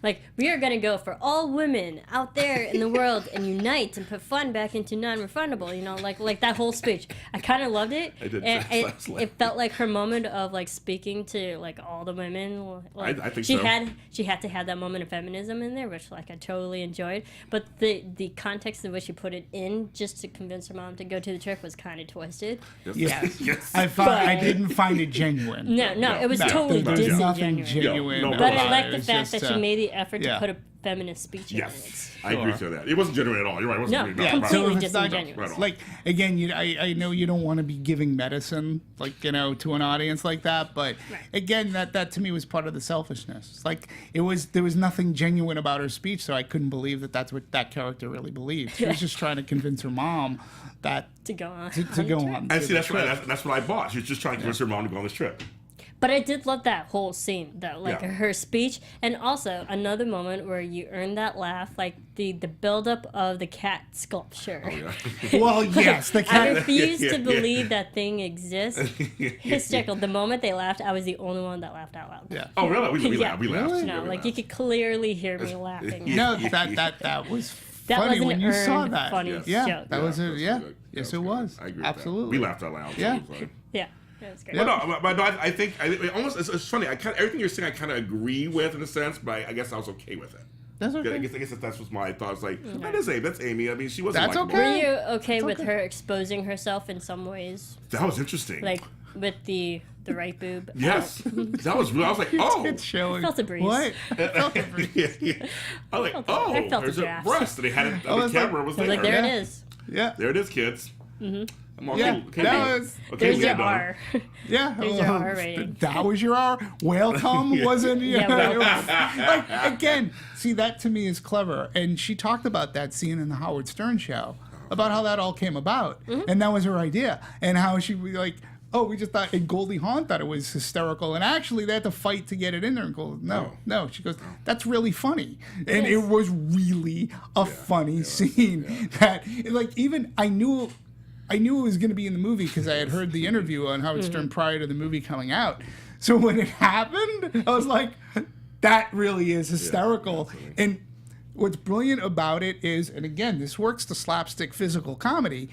Like, we are going to go for all women out there in the world and unite and put fun back into non-refundable, like that whole speech. I kind of loved it. I did. It felt like her moment of, like, speaking to, like, all the women. Like, I think she so. She had to have that moment of feminism in there, which, like, I totally enjoyed. But the context in which she put it in just to convince her mom to go to the trip was kind of twisted. Yes. I didn't find it genuine. No, it was totally There's nothing disingenuous. genuine. But I like the fact that she made the effort to put a feminist speech in it. Yes, I agree with that. It wasn't genuine at all. You're right. It wasn't genuine. Completely So if it's not disingenuous. like, again, I know you don't want to be giving medicine, like, to an audience like that, but again, that to me was part of the selfishness. It's like, there was nothing genuine about her speech, so I couldn't believe that's what that character really believed. She was just trying to convince her mom that to go on. To go on. And see, that's right. That's what I bought. She was just trying to convince her mom to go on this trip. But I did love that whole scene, though, like her speech, and also another moment where you earned that laugh, like the buildup of the cat sculpture. Oh, yeah. Well, yes, the cat. I refuse to believe that thing exists. Hysterical. The moment they laughed, I was the only one that laughed out loud. Yeah. Oh, really? We laughed. No, like you could clearly hear me laughing. No, that was that funny was when you saw earned that. funny joke. That was it. Yeah. Yes, it was. I agree. Absolutely. We laughed out loud. Yeah. Yeah. That was great. Well, no, I think almost it's funny. Everything you're saying, I kind of agree with in a sense, but I guess I was okay with it. That's okay. I guess that's what my thoughts. Like, that's Amy. I mean, she wasn't. That's likable. okay. Were you okay with her exposing herself in some ways? That was interesting. Like with the right boob. Yes, out. that was real. I was like, oh. It's showing. Felt a breeze. What? Yeah. I was like, oh, I felt there's a a draft. breast. And they had it, the was like- camera was I was there. like, there Yeah. it is. Yeah. There it is, kids. I'm all, Yeah, okay, that okay, was- okay, There's we're your done. R. Yeah. There's your R rating. That was your R. Welcome wasn't. You Yeah, know, welcome. like again, see that to me is clever. And she talked about that scene in the Howard Stern show about how that all came about, and that was her idea, and how she was like. Oh, we just thought, and Goldie Hawn thought it was hysterical, and actually they had to fight to get it in there. And go, no. She goes, that's really funny, and it was really a funny scene. That, like, even I knew it was going to be in the movie because I had heard the interview on Howard Stern prior to the movie coming out. So when it happened, I was like, that really is hysterical. And what's brilliant about it is, and again, this works to slapstick physical comedy.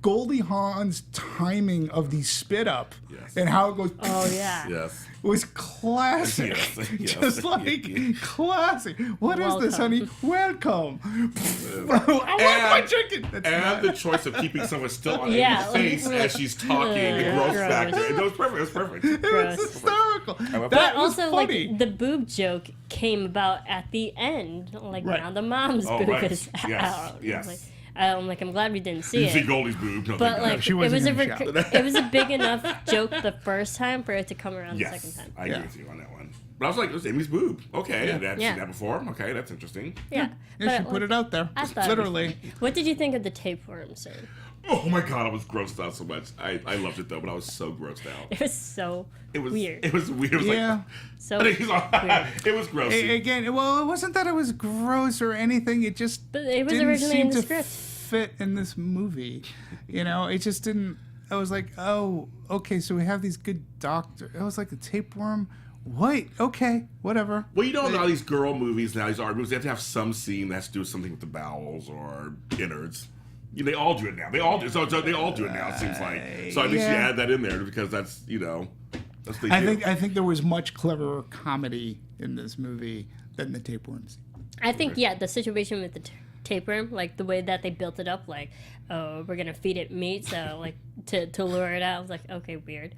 Goldie Hawn's timing of the spit up and how it goes Oh yeah. Yes. was classic. Yes. Just like classic. What is this, Welcome. honey? Welcome. I want my chicken. That's And not- the choice of keeping someone still on Yeah, Amy's face like- as she's talking, the gross Gross. factor. It was perfect. It was perfect. it was Gross. hysterical. But That But was also, funny. like, the boob joke came about at the end. Like, Right. now the mom's Oh, boob right. is Yes, out. yes. I'm like, I'm glad we didn't see You see it. Goldie's boob. No, But thank like, God. she it wasn't was a gonna shout. it was a big enough joke the first time for it to come around the Yes, second time. I agree with you on that one. But I was like, it was Amy's boob. Okay, I'd Yeah. seen that before. Okay, that's interesting. Yeah, Yeah, she but, put it out there. I thought- Literally. What did you think of the tapeworm scene? Oh my God, I was grossed out so much. I loved it though, but I was so grossed out. It was so It was weird. It was weird. It was Yeah. So like, weird. it was gross. Again, well, it wasn't that it was gross or anything. It just But it was didn't originally seem in the to script. fit in this movie. You know, it just didn't. I was like, oh, okay, so we have these good doctors. It was like a tapeworm. Wait, okay, whatever. Well, you know, all these girl movies now, these art movies, they have to have some scene that has to do with something with the bowels or innards. You know, they all do it now. They all do. So they all do it now. It seems like. So I think you Yeah. add that in there because that's that's what they do. I think there was much cleverer comedy in this movie than the tapeworms. I think the situation with the tapeworm, like the way that they built it up, like, oh, we're gonna feed it meat, so like to lure it out. I was like, okay, weird.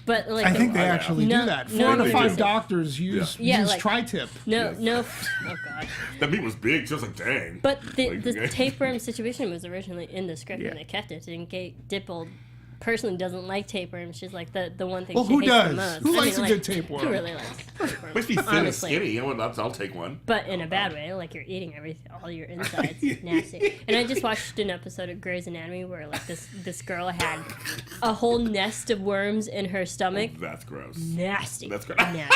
But like, I think they I know. actually No, do that. no, 4 to they 5 do. doctors use Yeah, like- tri-tip. no. Oh god. That meat was big. Just like dang. But the okay. tapeworm situation was originally in the script Yeah. and they kept it. And Kate Dipple personally doesn't like tapeworms. She's like the one thing Well, she who hates does? the most. Who I likes mean, a good like, tapeworm? Who really likes tapeworms? Must be thin and honestly. skinny. I'll take one. But in a bad way, like you're eating all your insides, nasty. And I just watched an episode of Grey's Anatomy where like this girl had a whole nest of worms in her stomach. That's gross. Nasty. That's gross. Nasty.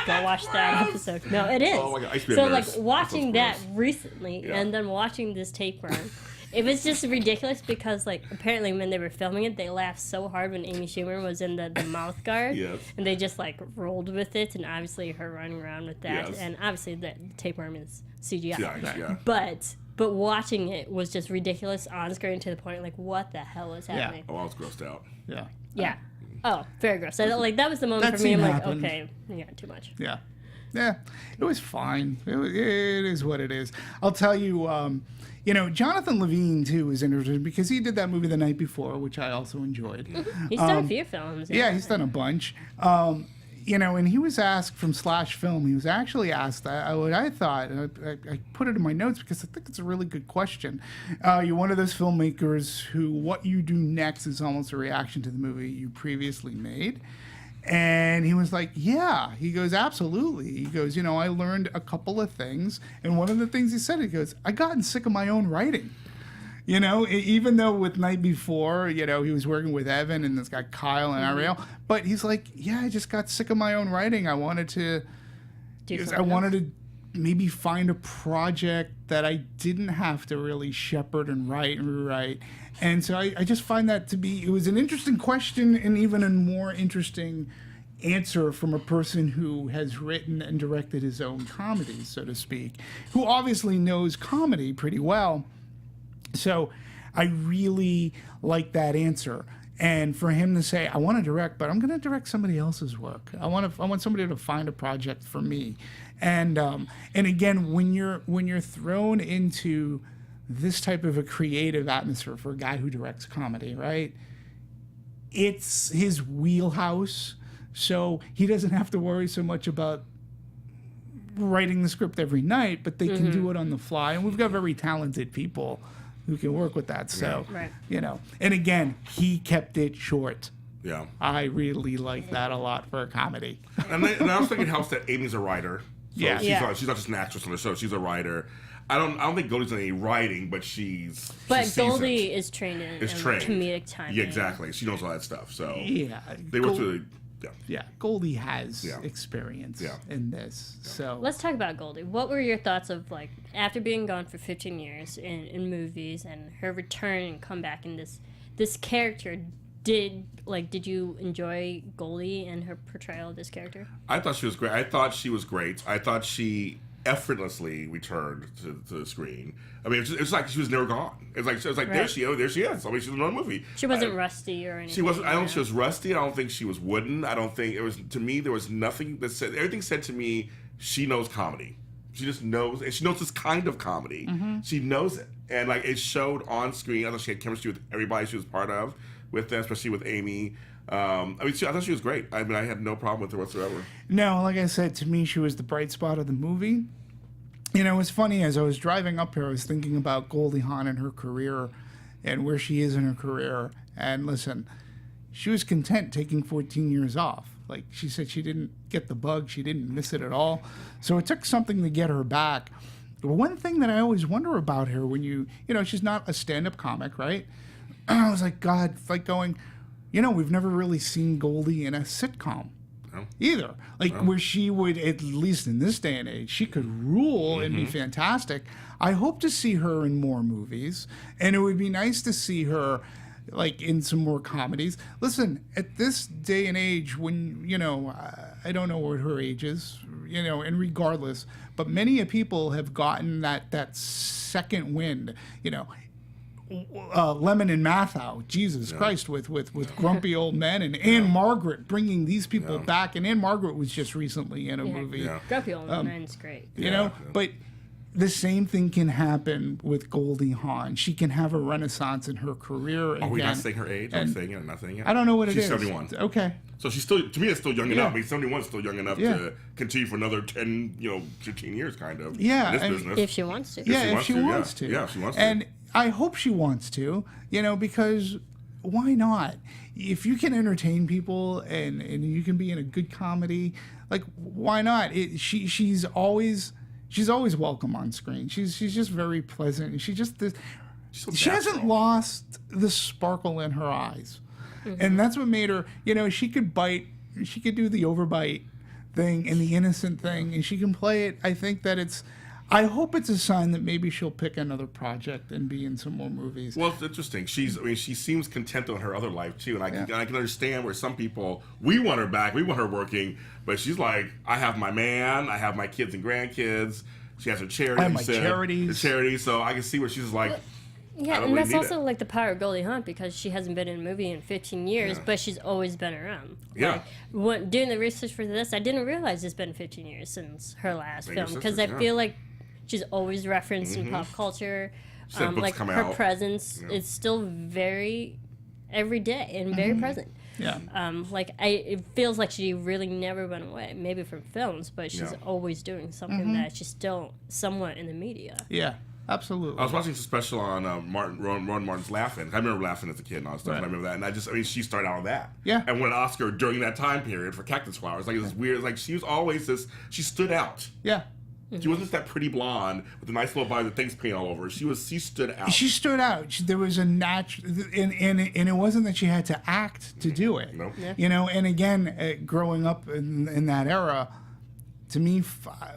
Go watch that episode. No, it is. Oh my God, I used to be a So nurse. like watching That that sounds recently Yeah. and then watching this tapeworm. It was just ridiculous because, like, apparently when they were filming it, they laughed so hard when Amy Schumer was in the mouth guard. Yes. And they just, like, rolled with it, and obviously her running around with that. Yes. And obviously the tapeworm is CGI. Yeah. But watching it was just ridiculous on screen to the point, like, what the hell is happening? Oh, I was grossed out. Yeah. Yeah. Oh, very gross. Like, that was the moment That for me. I'm scene like, happened. okay, yeah, too much. Yeah. Yeah. It was fine. It is what it is. I'll tell you, Jonathan Levine, too, is interesting because he did that movie The Night Before, which I also enjoyed. He's done a few films. Yeah, he's done a bunch. And he was asked from Slash Film, he was actually asked what I thought, and I put it in my notes because I think it's a really good question. You're one of those filmmakers who what you do next is almost a reaction to the movie you previously made. And he was like, yeah. He goes, absolutely. He goes, I learned a couple of things. And one of the things he said, he goes, I gotten sick of my own writing. Even though with Night Before, he was working with Evan and this guy Kyle and Ariel. But he's like, yeah, I just got sick of my own writing. I wanted to maybe find a project that I didn't have to really shepherd and write and rewrite. And so I just find that it was an interesting question and even a more interesting answer from a person who has written and directed his own comedies, so to speak, who obviously knows comedy pretty well. So I really like that answer. And for him to say, I want to direct, but I'm going to direct somebody else's work. I want somebody to find a project for me. And again, when you're thrown into this type of a creative atmosphere for a guy who directs comedy, right? it's his wheelhouse, so he doesn't have to worry so much about writing the script every night, but they can do it on the fly. And we've got very talented people who can work with that. So, Right. you know, and again, he kept it short. Yeah. I really like that a lot for a comedy. And I also think it helps that Amy's a writer. So Yeah. she's not just an actress on the show. She's a writer. I don't think Goldie's done any writing, but she's But seasoned. Goldie is trained in comedic timing. Yeah, exactly. She knows all that stuff. So Yeah. they work through. Yeah, Goldie has Yeah. experience Yeah. in this. So Let's talk about Goldie. What were your thoughts of, like, after being gone for 15 years in movies and her return and comeback in this character? Did you enjoy Goldie and her portrayal of this character? I thought she was great. I thought she effortlessly returned to the screen. I mean, it's like she was never gone. It's like Right. there she is. I mean, she's in another movie. She wasn't rusty or anything. She wasn't. I don't think she was rusty. I don't think she was wooden. I don't think it was. To me, there was nothing that said. Everything said to me, she knows comedy. She just knows, and she knows this kind of comedy. She knows it, and like it showed on screen. I thought she had chemistry with everybody she was part of, with them, especially with Amy. I thought she was great. I mean, I had no problem with her whatsoever. no, like I said, to me, she was the bright spot of the movie. You know, it's funny, as I was driving up here, I was thinking about Goldie Hawn and her career and where she is in her career. And listen, she was content taking 14 years off. Like she said, she didn't get the bug. She didn't miss it at all. So it took something to get her back. But one thing that I always wonder about her when you know, she's not a stand-up comic, right? I was like, God, like going, you know, we've never really seen Goldie in a sitcom. Either. Like where she would, at least in this day and age, she could rule and be fantastic. I hope to see her in more movies, and it would be nice to see her like in some more comedies. Listen, at this day and age, when, you know, I don't know what her age is, you know, and regardless, but many people have gotten that second wind, you know. Lemon and Mathau, Jesus Christ, with grumpy old men, and Anne Margaret bringing these people back, and Anne Margaret was just recently in a movie. Yeah. Grumpy Old Man's great. You know, but the same thing can happen with Goldie Hawn. She can have a renaissance in her career again. Are we not saying her age? Are we saying it or not saying it? I don't know what She's it is. 71. Okay. So she's still, to me, it's still young Yeah. enough. I mean, 71 is still young enough to continue for another 10, 15 years, kind of. Yeah, In this and business. If she wants to. Yeah, if she wants to. Yeah, if she wants to. And I hope she wants to, you know, because why not? If you can entertain people and you can be in a good comedy, like, why not? She's always welcome on screen. She's just very pleasant, and she hasn't lost the sparkle in her eyes. And that's what made her, you know, she could do the overbite thing and the innocent thing, and she can play it. I hope it's a sign that maybe she'll pick another project and be in some more movies. Well, it's interesting. she seems content on her other life too, and I can understand where some people, we want her back, we want her working, but she's like, I have my man, I have my kids and grandkids. She has her charity. I have my charities. The charity, so I can see where she's like, Yeah, and that's also like the power of Goldie Hawn, because she hasn't been in a movie in 15 years, but she's always been around. Yeah. Like, doing the research for this, I didn't realize it's been 15 years since her last film, because I feel like she's always referenced in pop culture. Like her presence is still very everyday and very present. Yeah. It feels like she really never went away, maybe from films, but she's always doing something that she's still somewhat in the media. Yeah, absolutely. I was watching some special on Ron Martin's Laughing. I remember laughing as a kid and all that stuff. Right. And I remember that, and she started out on that. Yeah. And won an Oscar during that time period for Cactus Flowers. Like, it was weird. Like, she was always she stood out. Yeah. She wasn't that pretty blonde with a nice little body with things paint all over. She stood out. She stood out. There was a natural, and it wasn't that she had to act to do it. Nope. Yeah. You know, and again, growing up in that era, to me,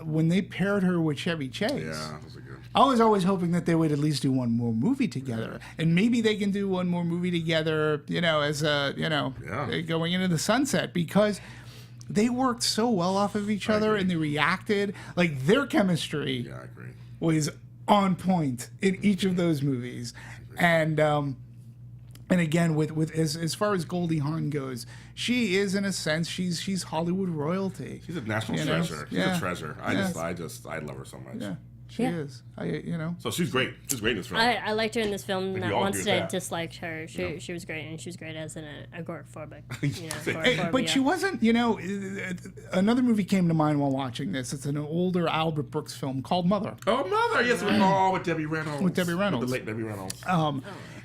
when they paired her with Chevy Chase, that was a good. I was always hoping that they would at least do one more movie together, and maybe they can do one more movie together. You know, as going into the sunset, because they worked so well off of each other, and they reacted like their chemistry. Yeah, I agree. Was on point in each of those movies, and again with as far as Goldie Hawn goes, she is, in a sense, she's Hollywood royalty. She's a national treasure. She's a treasure. I love her so much. Yeah. She is. So she's great. She's great in this film. I liked her in this film. we Not all once agree did I with that. dislike her. She was great, and she was great as an agoraphobic. But Agoraphobia. she wasn't, another movie came to mind while watching this. It's an older Albert Brooks film called Mother. Oh, Mother. Yes, with Debbie Reynolds. With Debbie Reynolds. With the late Debbie Reynolds.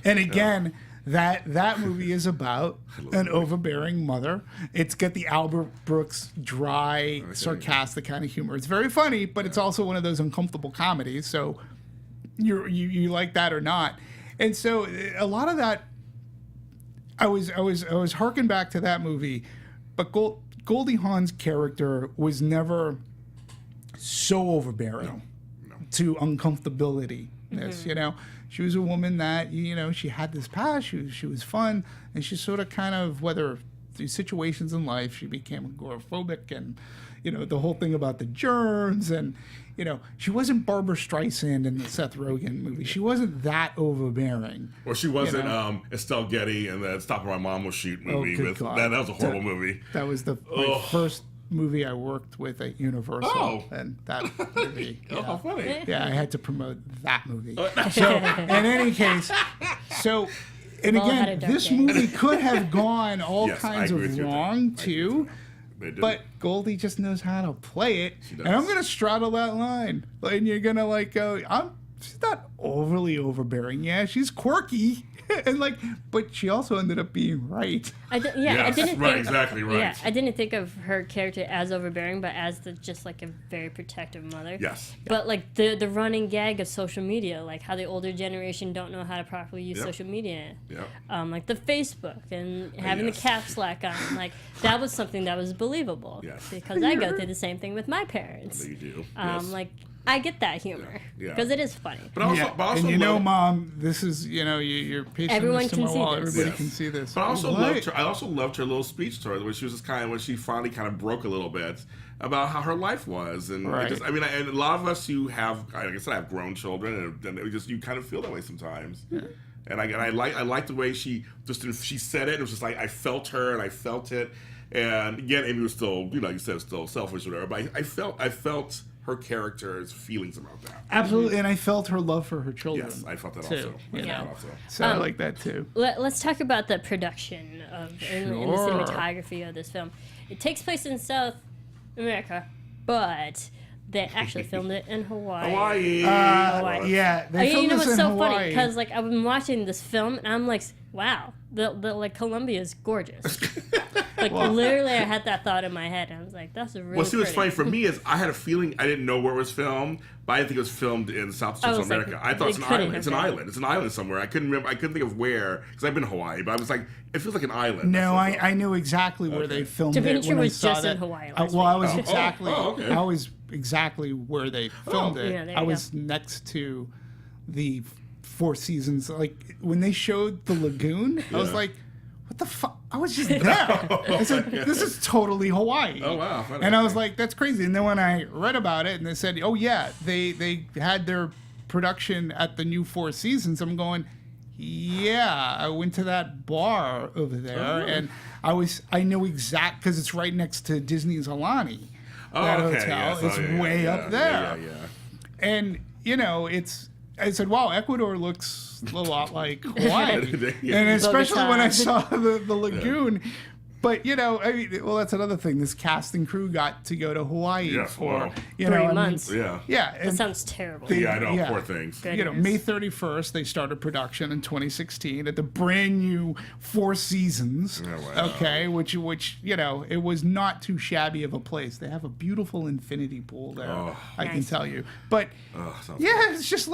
And again, that movie is about an overbearing mother. It's got the Albert Brooks dry, sarcastic kind of humor. It's very funny, but it's also one of those uncomfortable comedies. So you like that or not. And so a lot of that, I was harking back to that movie, but Goldie Hawn's character was never so overbearing to uncomfortability. She was a woman that she had this past. She was fun, and she sort of kind of, whether through situations in life, she became agoraphobic, and the whole thing about the germs, and she wasn't Barbara Streisand in the Seth Rogen movie. She wasn't that overbearing. Or she wasn't Estelle Getty in the Stop Where My Mom Will Shoot movie. good God. That was a horrible movie. That was my first movie I worked with at Universal, and that movie. How funny. Yeah, I had to promote that movie. So, in any case, and all had a again, dark this day. movie could have gone all Yes, I kinds agree with of you there. wrong I agree with too. They did. But Goldie just knows how to play it, She does. and I'm gonna straddle that line. And you're gonna go, she's not overly overbearing. Yeah, she's quirky, and but she also ended up being right. I Yes, didn't right, think, exactly right. Yeah, I didn't think of her character as overbearing, but as just a very protective mother. Yes. But the running gag of social media, like how the older generation don't know how to properly use social media. Yep. Like the Facebook and having yes. the caps lock on, that was something that was believable. Yes. Because I go through the same thing with my parents. You do. Yes. I get that humor Yeah. because it is funny. But also and love- Mom, this is you're patient. Everyone to can my see wall. this. Everybody Yes. can see this. But I also What? loved her. I also loved her little speech to her, where she was just when she finally kind of broke a little bit about how her life was, and Right. and a lot of us who have, like I said, I have grown children, and it you kind of feel that way sometimes. And I like the way she said it. It was just like I felt her and I felt it. And again, Amy was still, you said, still selfish or whatever. But I felt her character's feelings about that. Absolutely, and I felt her love for her children. Yes, I felt that too, also. I felt that also. So I like that too. Let's talk about the production and the Sure. cinematography of this film. It takes place in South America, but they actually filmed it in Hawaii. Hawaii. Yeah, they You filmed know this what's in so Hawaii. funny? Because I've been watching this film and I'm like, wow, the Colombia is gorgeous. Literally, I had that thought in my head. And I was like, that's a really. Well, see, what's funny pretty. for me is I had a feeling I didn't know where it was filmed, but I didn't think it was filmed in South Central was like, America. I thought it it's an couldn't island. have It's an been. island. It's an island somewhere. I couldn't remember. I couldn't think of where because I've been to Hawaii, but I was like, it feels like an island. No, That's what I knew exactly where they filmed Dimitri it when was I saw just that. in Hawaii I last was week. exactly. okay. I was exactly where they filmed it. Yeah, there I you was next to the Four Seasons. Like when they showed the lagoon, I was Yeah. like, "What the fuck?" I was just there. I said, "This is totally Hawaii." Oh, wow. Funny. And I was like, "That's crazy." And then when I read about it, and they said, "Oh yeah, they had their production at the new Four Seasons," I'm going, "Yeah, I went to that bar over there, really? and I know exact because it's right next to Disney's Alani. That okay. hotel Yes. is Yeah, way yeah, up there, Yeah. and I said, wow, Ecuador looks a lot like Hawaii. Yeah. And especially when I Bogota. saw the lagoon. But, that's another thing. This cast and crew got to go to Hawaii Yes, for, wow. 3 months. Yeah. Yeah. That And, sounds terrible. They- Yeah, I know. Yeah. Poor things. Goodness. May 31st, they started production in 2016 at the brand new Four Seasons. Oh, wow. Okay, which it was not too shabby of a place. They have a beautiful infinity pool there, Oh. I can Nice. tell you. But Sounds yeah, it's just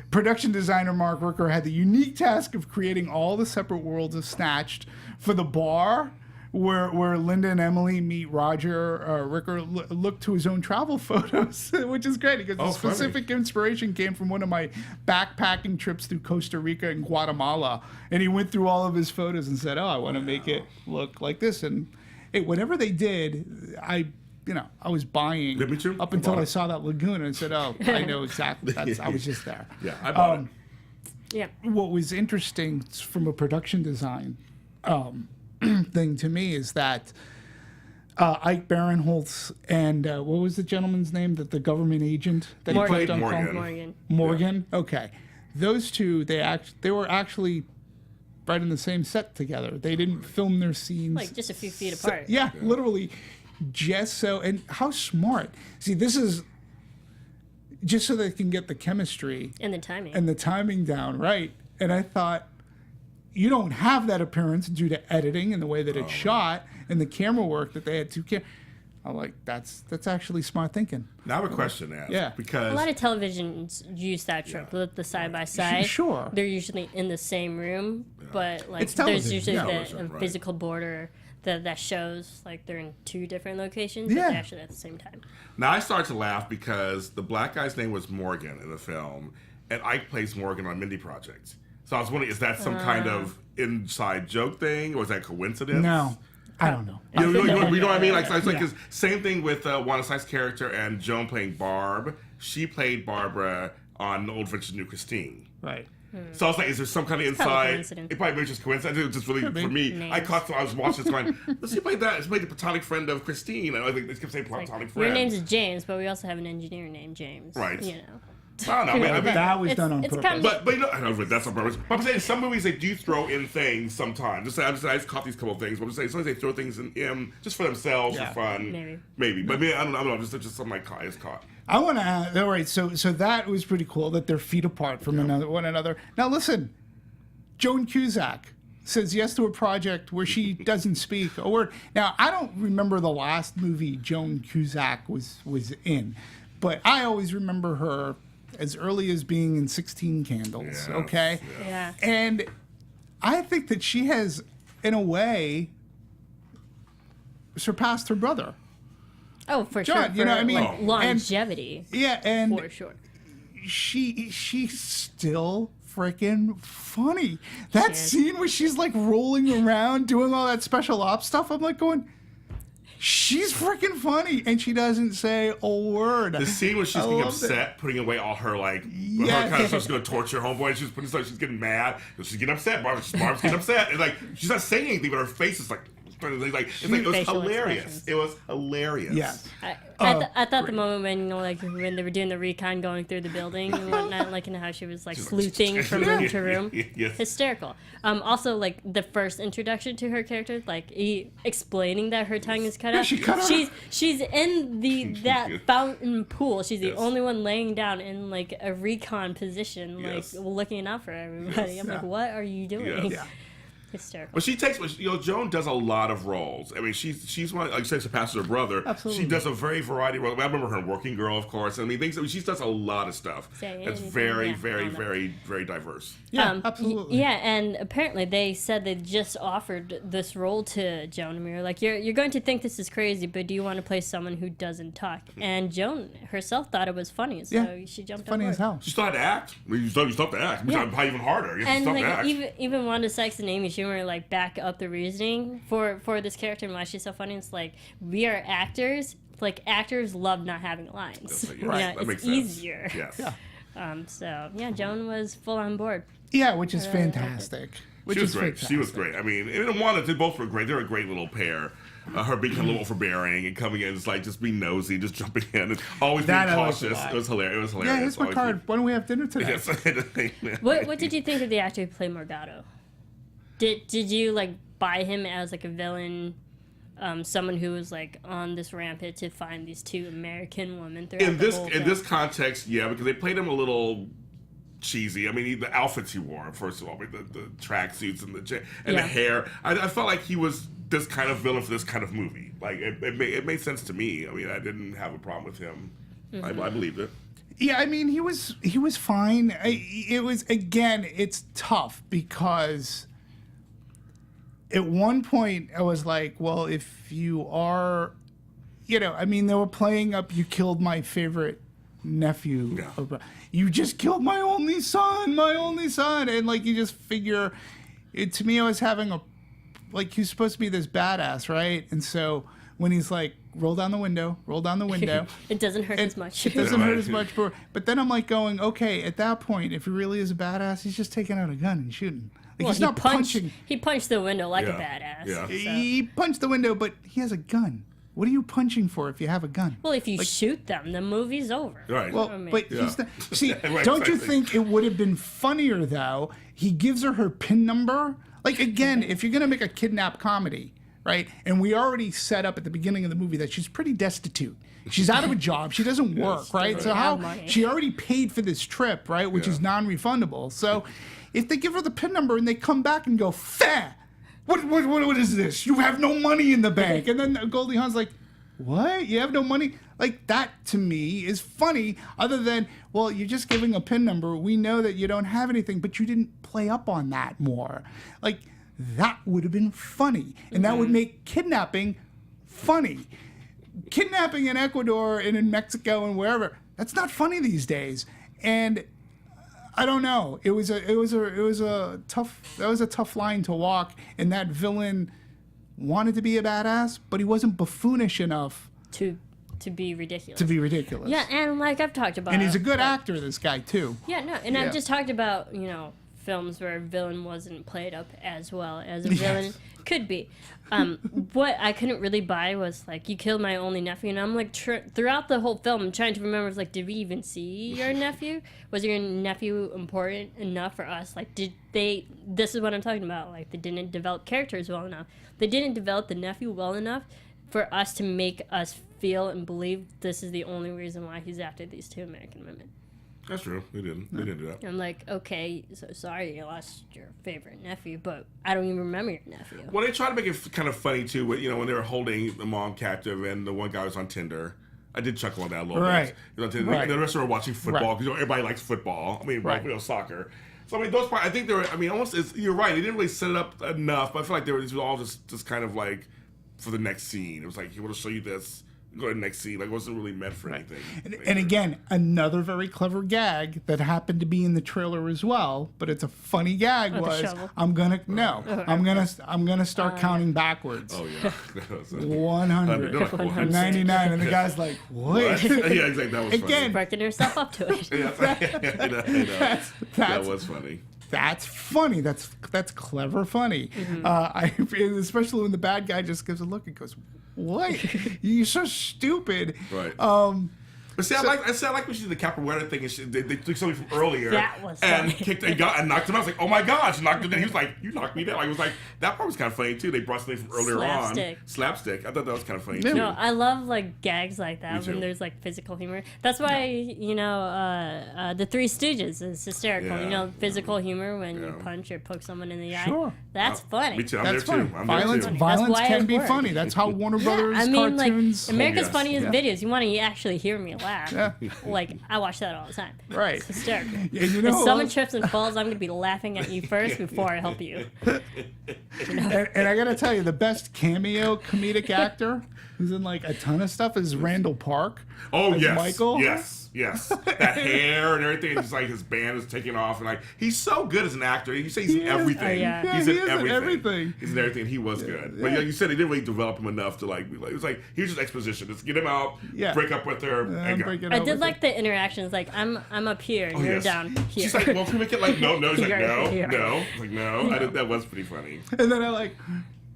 production designer Mark Ricker had the unique task of creating all the separate worlds of Snatched for the bar. Where Linda and Emily meet Roger, Ricker looked to his own travel photos, which is great because the funny. specific inspiration came from one of my backpacking trips through Costa Rica and Guatemala. And he went through all of his photos and said, "Oh, I want to make it look like this." And whatever they did, I was buying Yeah, me too. up I until bought I it. saw that lagoon and said, "Oh, I know exactly." I was just there. Yeah, I bought it. Yeah. What was interesting from a production design thing to me is that Ike Barinholtz and what was the gentleman's name? That the government agent that Morgan. he played on Morgan. Morgan. Okay, those two they were actually right in the same set together. They didn't film their scenes Like just a few feet apart. Yeah, literally, just so. And how smart. See, this is just so they can get the chemistry And the timing. and the timing down right. And I thought, you don't have that appearance due to editing and the way that it's shot and the camera work that they had to. I'm like, that's actually smart thinking. Now I have a question to ask. Yeah. Because a lot of televisions use that trope, the side by side. Sure. They're usually in the same room, but like It's there's television. usually Television, a right. physical border that shows like they're in two different locations, but Yeah. they're actually at the same time. now I started to laugh because the black guy's name was Morgan in the film, and Ike plays Morgan on Mindy Project. So I was wondering, is that some kind of inside joke thing, or is that coincidence? No, I don't know. You know what I mean? Like, it's like 'cause same thing with Wanda Sykes' character and Joan playing Barb. She played Barbara on Old Adventures of New Christine. Right. So I was like, is there some kind of probably inside? coincidence. It probably was just coincidence. It was just really, for me, Names. I caught, I was watching this going, let's see, played that. It's played the platonic friend of Christine. And I think they kept saying Like, platonic friend. your name's James, but we also have an engineer named James. Right. You know. I don't know. I mean, That was It's- done on it's purpose. kind of- but you know, I know that's on purpose. But I'm saying some movies they do throw in things sometimes. I just caught these couple of things. But I'm just saying sometimes they throw things in just for themselves Yeah. for fun. Maybe. But I don't know. Just something like is caught. I want to add, all right, so that was pretty cool that they're feet apart from one another. Now listen, Joan Cusack says yes to a project where she doesn't speak a word. Now, I don't remember the last movie Joan Cusack was in, but I always remember her as early as being in 16 Candles, Yes, okay? Yeah. And I think that she has, in a way, surpassed her brother. Oh, for John, sure. For, you know what I mean? like, And- longevity. Yeah, and For sure. she's still freaking funny. That is. scene where she's like rolling around doing all that special ops stuff, I'm like going, she's freaking funny, and she doesn't say a word. The scene where she's I getting loved upset, putting away all her like, Yeah. her kind of stuff, she's going to torture her homeboy. And she's getting mad. She's getting upset. Barbara's getting upset. And like she's not saying anything, but her face is like it was Facial hilarious. expressions. It was hilarious. Yes. I thought the great. moment when they were doing the recon going through the building and whatnot, like how she was like sleuthing from room to room, Yes. hysterical. Also, like the first introduction to her character, like explaining that her tongue is cut Yeah, off. she cut her- She's in that fountain pool. She's the Yes. only one laying down in like a recon position, like Yes. looking out for everybody. I'm like, what are you doing? Yes. Hysterical. But she takes, Joan does a lot of roles. I mean, she's one, like you said, surpasses her brother. Absolutely. She does a very variety of roles. I remember her in Working Girl, of course. I mean, she does a lot of stuff. Say That's anything, very, yeah, very, I know. very, very diverse. Yeah, absolutely. Yeah, and apparently they said they just offered this role to Joan, and we were like, "You're going to think this is crazy, but do you want to play someone who doesn't talk?" And Joan herself thought it was funny, so Yeah. she jumped Funny on as board. hell. You still had to act. I mean, you still have to act. Which Yeah. is probably even harder. You And still have to like act. even Wanda Sykes and Amy Schumer like back up the reasoning for this character and why she's so funny. It's like we are actors. Like actors love not having lines. Yes, You right. know, That it's makes sense. easier. Yes. So yeah, Joan was full on board. Yeah, which is really liked it. fantastic. Which She was is great. fantastic. She was great. I mean, and Wanda, they both were great. They were a great little pair. Her being a little overbearing and coming in, just being nosy, just jumping in, and always That being I liked a cautious. lot. It was hilarious. It was Yeah, hilarious. here's my Always card. Why don't we have dinner today? Yes. What did you think of the actor who played Morgado? Did you like buy him as like a villain, someone who was like on this rampage to find these two American women throughout in the this whole in film? this context, yeah, because they played him a little cheesy. I mean, the outfits he wore, first of all, the tracksuits and the Yeah. hair. I felt like he was this kind of villain for this kind of movie. Like it made sense to me. I mean, I didn't have a problem with him. I believed it. Yeah, I mean, he was fine. It was, again, it's tough because at one point I was like, well, if you are, I mean, they were playing up, you killed my favorite nephew. Yeah. You just killed my only son. And like, you just figure, to me, I was having he's supposed to be this badass, right? And so when he's like, roll down the window. It doesn't hurt as much. It doesn't hurt as much, but then I'm like going, okay, at that point, if he really is a badass, he's just taking out a gun and shooting. Like, he's not punching. He punched the window like a Yeah. badass. Yeah. So. He punched the window, but he has a gun. what are you punching for if you have a gun? Well, if you shoot them, the movie's over. Right. Well, I mean- but he's not, see, Right, don't you exactly. think it would have been funnier though? He gives her PIN number. Like again, if you're gonna make a kidnap comedy, right? And we already set up at the beginning of the movie that she's pretty destitute. She's out of a job. She doesn't work, right? So have how money. she already paid for this trip, right? Which is non-refundable. So if they give her the PIN number and they come back and go, "Fair, what is this? You have no money in the bank," and then Goldie Hawn's like, "What? You have no money?" Like, that to me is funny, other than, well, you're just giving a PIN number. We know that you don't have anything, but you didn't play up on that more. Like, that would have been funny. And that would make kidnapping funny. Kidnapping in Ecuador and in Mexico and wherever, that's not funny these days. And I don't know. It was a tough line to walk, and that villain wanted to be a badass, but he wasn't buffoonish enough To be ridiculous. to be ridiculous. Yeah, and like I've talked about. And he's a good like, actor, this guy, too. Yeah, no, and Yeah. I've just talked about, films where a villain wasn't played up as well as a villain could be. What I couldn't really buy was, like, you killed my only nephew, and I'm like, throughout the whole film, I'm trying to remember, like, did we even see your nephew? Was your nephew important enough for us? Like, this is what I'm talking about, like, they didn't develop characters well enough. They didn't develop the nephew well enough for us to make us feel and believe this is the only reason why he's after these two American women. That's true. They didn't do that. I'm like, okay, so sorry you lost your favorite nephew, but I don't even remember your nephew. Well, they tried to make it kind of funny too, with, when they were holding the mom captive and the one guy was on Tinder. I did chuckle on that a little Right. bit. Right. And the rest of them were watching football Right. because everybody likes football. I mean, Right. soccer. So I mean, those parts. I think they were. I mean, you're right. They didn't really set it up enough, but I feel like these were all just kind of like for the next scene. It was like, "He want to show you this." Go to the next scene. Like, it wasn't really meant for anything. And again, another very clever gag that happened to be in the trailer as well, but it's a funny gag. the Was shovel. I'm gonna start counting backwards. Oh yeah. That was, 100, they're like, 99, and the guy's like, "What?" yeah, exactly. That was Again, Working herself up to it. funny. I know. That that's was funny. That's funny. That's clever funny. Especially when the bad guy just gives a look and goes, "What? You're so stupid." Right. But see, I like when she did the capoeira thing, and they took something from earlier That was and funny. kicked and knocked him out. I was like, oh my gosh, knocked him down. He was like, you knocked me down. Like, it was like, that part was kind of funny too. They brought something from earlier Slapstick. on. Slapstick. I thought that was kind of funny Yeah. too. No, I love like gags like that Me too. when there's like physical humor. That's why the Three Stooges is hysterical. Yeah. Physical humor when you Yeah. punch or poke someone in the eye. Sure. That's funny. Me too. I'm That's there funny. too. I'm Violence, there too. violence That's why can it be worked. funny. That's how Warner Brothers I mean, cartoons. like America's yes. Funniest Yeah. Videos. You want to actually hear me laugh? Yeah. Like I watch that all the time. Right. It's hysterical. And you If know, someone trips and falls, I'm gonna be laughing at you first before I help you. and I gotta tell you, the best cameo comedic actor who's in like a ton of stuff is Randall Park. Oh as yes, Michael. yes. That hair and everything. It's like his band is taking off, and like he's so good as an actor. You say he's in He is. everything. Oh, yeah. Yeah, He's he in is in everything. everything. He's in everything. He was good, but you said they didn't really develop him enough to like. It was like he was just exposition. Just get him out, Yeah. break up with her, and go. break it I up did with like the interactions. Like I'm up here, Oh, you're yes. down here. She's like, well, can we make it like no? He's like, You're no, here. no. He's like, no. That was pretty funny. And then I like,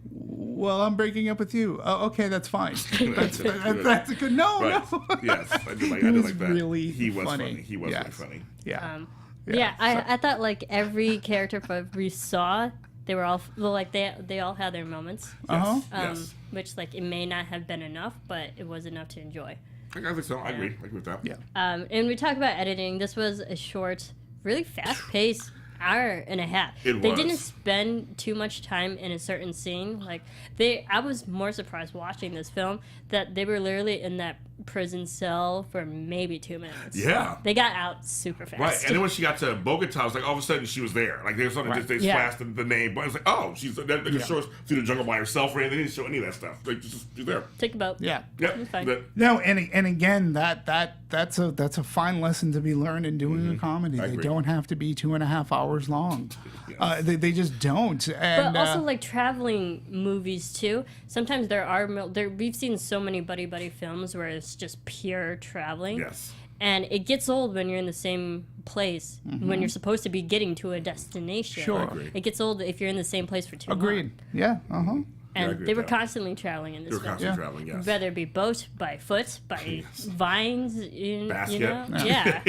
well, I'm breaking up with you. Oh, okay, that's fine. That's a good. No, Right. no. Yes, I did like. He I did was like that. really He was funny. funny. He was really Yes. funny. Yeah. Yeah, I thought like every character we saw, they were all like they all had their moments. Uh-huh. Yes. Which like it may not have been enough, but it was enough to enjoy. I think so. I agree. I agree with that. Yeah. And we talk about editing. This was a short, really fast-paced hour and a half. They was. didn't spend too much time in a certain scene. Like I was more surprised watching this film that they were literally in that prison cell for maybe 2 minutes. Yeah. They got out super fast. Right, and then when she got to Bogota, it was like all of a sudden she was there. Like they were sort of just they Yeah. flashed the name, but it was like, oh, she's they didn't show us through the jungle by herself or anything. They didn't show any of that stuff. Like she's there. Take a boat. Yeah. Yep. It's fine. But- No, and again, that's a fine lesson to be learned in doing a comedy. I They agree. don't have to be 2.5 hours long. They just don't. And But also, like traveling movies too. Sometimes we've seen so many buddy films where it's just pure traveling. Yes. And it gets old when you're in the same place when you're supposed to be getting to a destination. Sure. I agree. It gets old if you're in the same place for too long. agreed. Yeah. Uh huh. And agree they with were that. constantly traveling in They this were film. constantly traveling, yes. Whether it be boat, by foot, by vines, Basket. you know? Yeah.